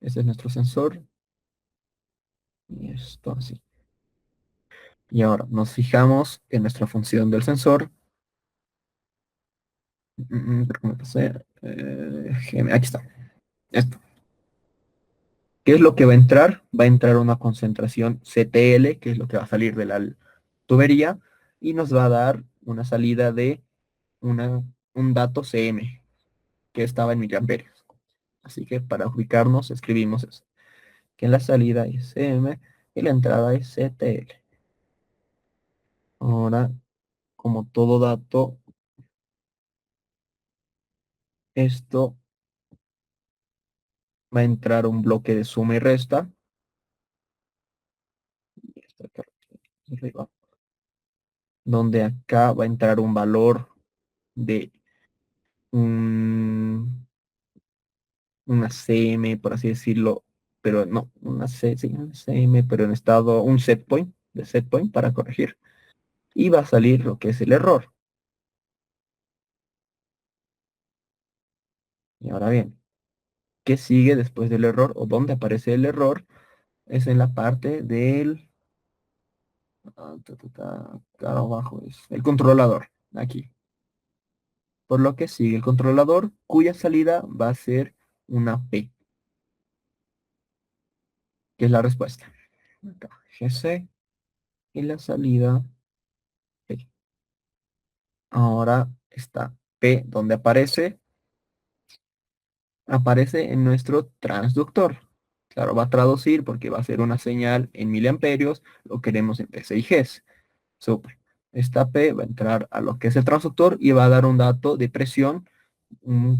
Ese es nuestro sensor. Y esto así. Y ahora nos fijamos en nuestra función del sensor. ¿Cómo me pasé? GM, aquí está. Esto. ¿Qué es lo que va a entrar? Va a entrar una concentración CTL, que es lo que va a salir de la tubería, y nos va a dar una salida de un dato CM, que estaba en miliamperios. Así que para ubicarnos escribimos eso, que la salida es CM y la entrada es CTL. Ahora, como todo dato, esto va a entrar un bloque de suma y resta. Donde acá va a entrar un valor de una CM, por así decirlo, pero no, sí, una CM, pero en estado, un set point, de set point para corregir. Y va a salir lo que es el error. Y ahora bien, ¿qué sigue después del error o dónde aparece el error? Es en la parte del, acá abajo es el controlador, aquí. Por lo que sigue el controlador, cuya salida va a ser una P. que es la respuesta. Acá, GC y la salida P. Ahora está P, donde aparece, aparece en nuestro transductor. Claro, va a traducir porque va a ser una señal en miliamperios, lo queremos en PC y GES. Súper. Esta P va a entrar a lo que es el transductor y va a dar un dato de presión,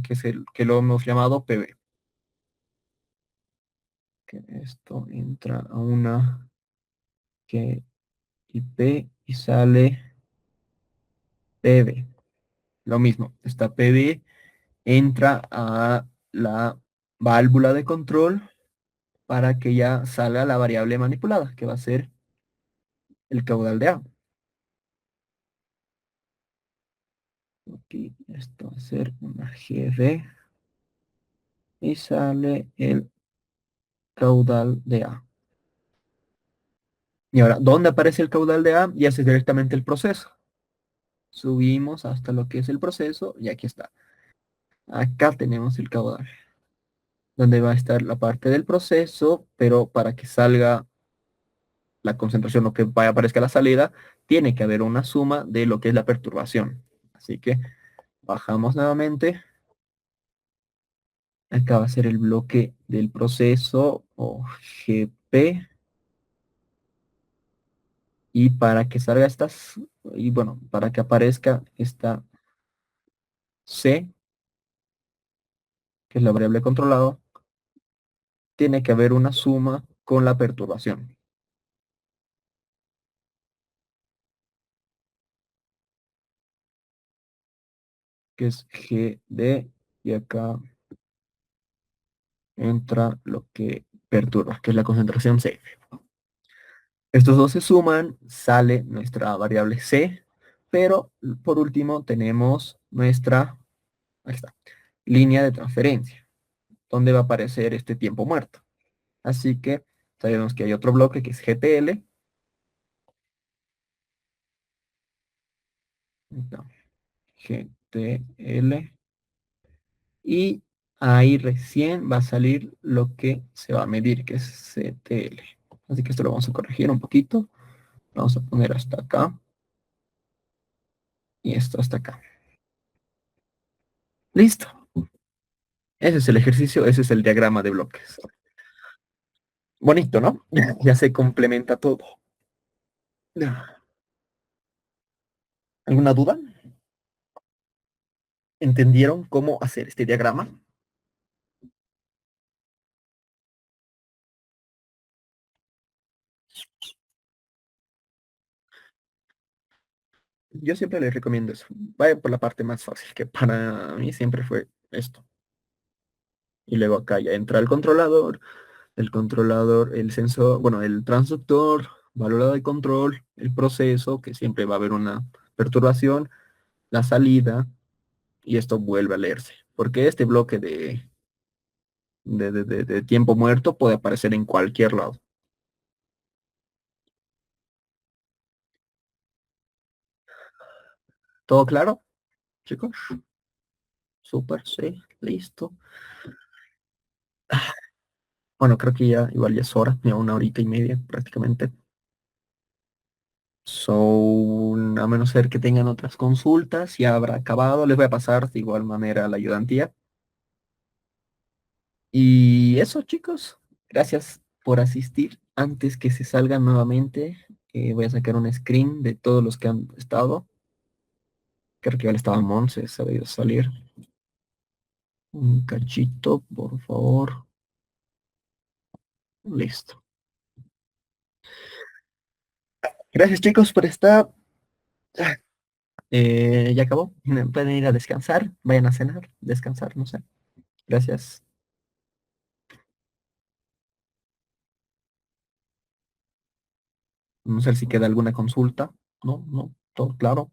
que es el que lo hemos llamado PB. Que esto entra a una que IP y sale PB. Lo mismo, esta PB entra a la válvula de control para que ya salga la variable manipulada, que va a ser el caudal de agua. Aquí esto va a ser una GD y sale el caudal de A. Y ahora, ¿dónde aparece el caudal de A? Ya es directamente el proceso. Subimos hasta lo que es el proceso y aquí está. Acá tenemos el caudal, donde va a estar la parte del proceso, pero para que salga la concentración o que vaya aparezca la salida, tiene que haber una suma de lo que es la perturbación. Así que bajamos nuevamente. Acá va a ser el bloque del proceso o GP. Y para que salga estas, y bueno, para que aparezca esta C, que es la variable controlada, tiene que haber una suma con la perturbación, que es GD, y acá entra lo que perturba, que es la concentración C. Estos dos se suman, sale nuestra variable C, pero por último tenemos nuestra, ahí está, línea de transferencia, donde va a aparecer este tiempo muerto. Así que sabemos que hay otro bloque que es GTL. No, GTL. Y ahí recién va a salir lo que se va a medir, que es CTL. Así que esto lo vamos a corregir un poquito. Vamos a poner hasta acá. Y esto hasta acá. Listo. Ese es el ejercicio, ese es el diagrama de bloques. Bonito, ¿no? Ya se complementa todo. ¿Alguna duda? ¿Entendieron cómo hacer este diagrama? Yo siempre les recomiendo eso. Vaya por la parte más fácil, que para mí siempre fue esto. Y luego acá ya entra el controlador, el sensor, bueno, el transductor, válvula de control, el proceso, que siempre va a haber una perturbación, la salida, y esto vuelve a leerse. Porque este bloque de tiempo muerto puede aparecer en cualquier lado. ¿Todo claro, chicos? Súper, sí, listo. Bueno, creo que ya igual ya es hora, ya una horita y media prácticamente. So, a menos ser que tengan otras consultas, ya habrá acabado. Les voy a pasar de igual manera la ayudantía. Y eso, chicos, gracias por asistir. Antes que se salgan nuevamente, voy a sacar un screen de todos los que han estado. Creo que igual estaba Monse, se ha debido salir. Un cachito, por favor. Listo. Gracias, chicos, por estar. Ya acabó. Pueden ir a descansar. Vayan a cenar, descansar, no sé. Gracias. No sé si queda alguna consulta. No, no, todo claro.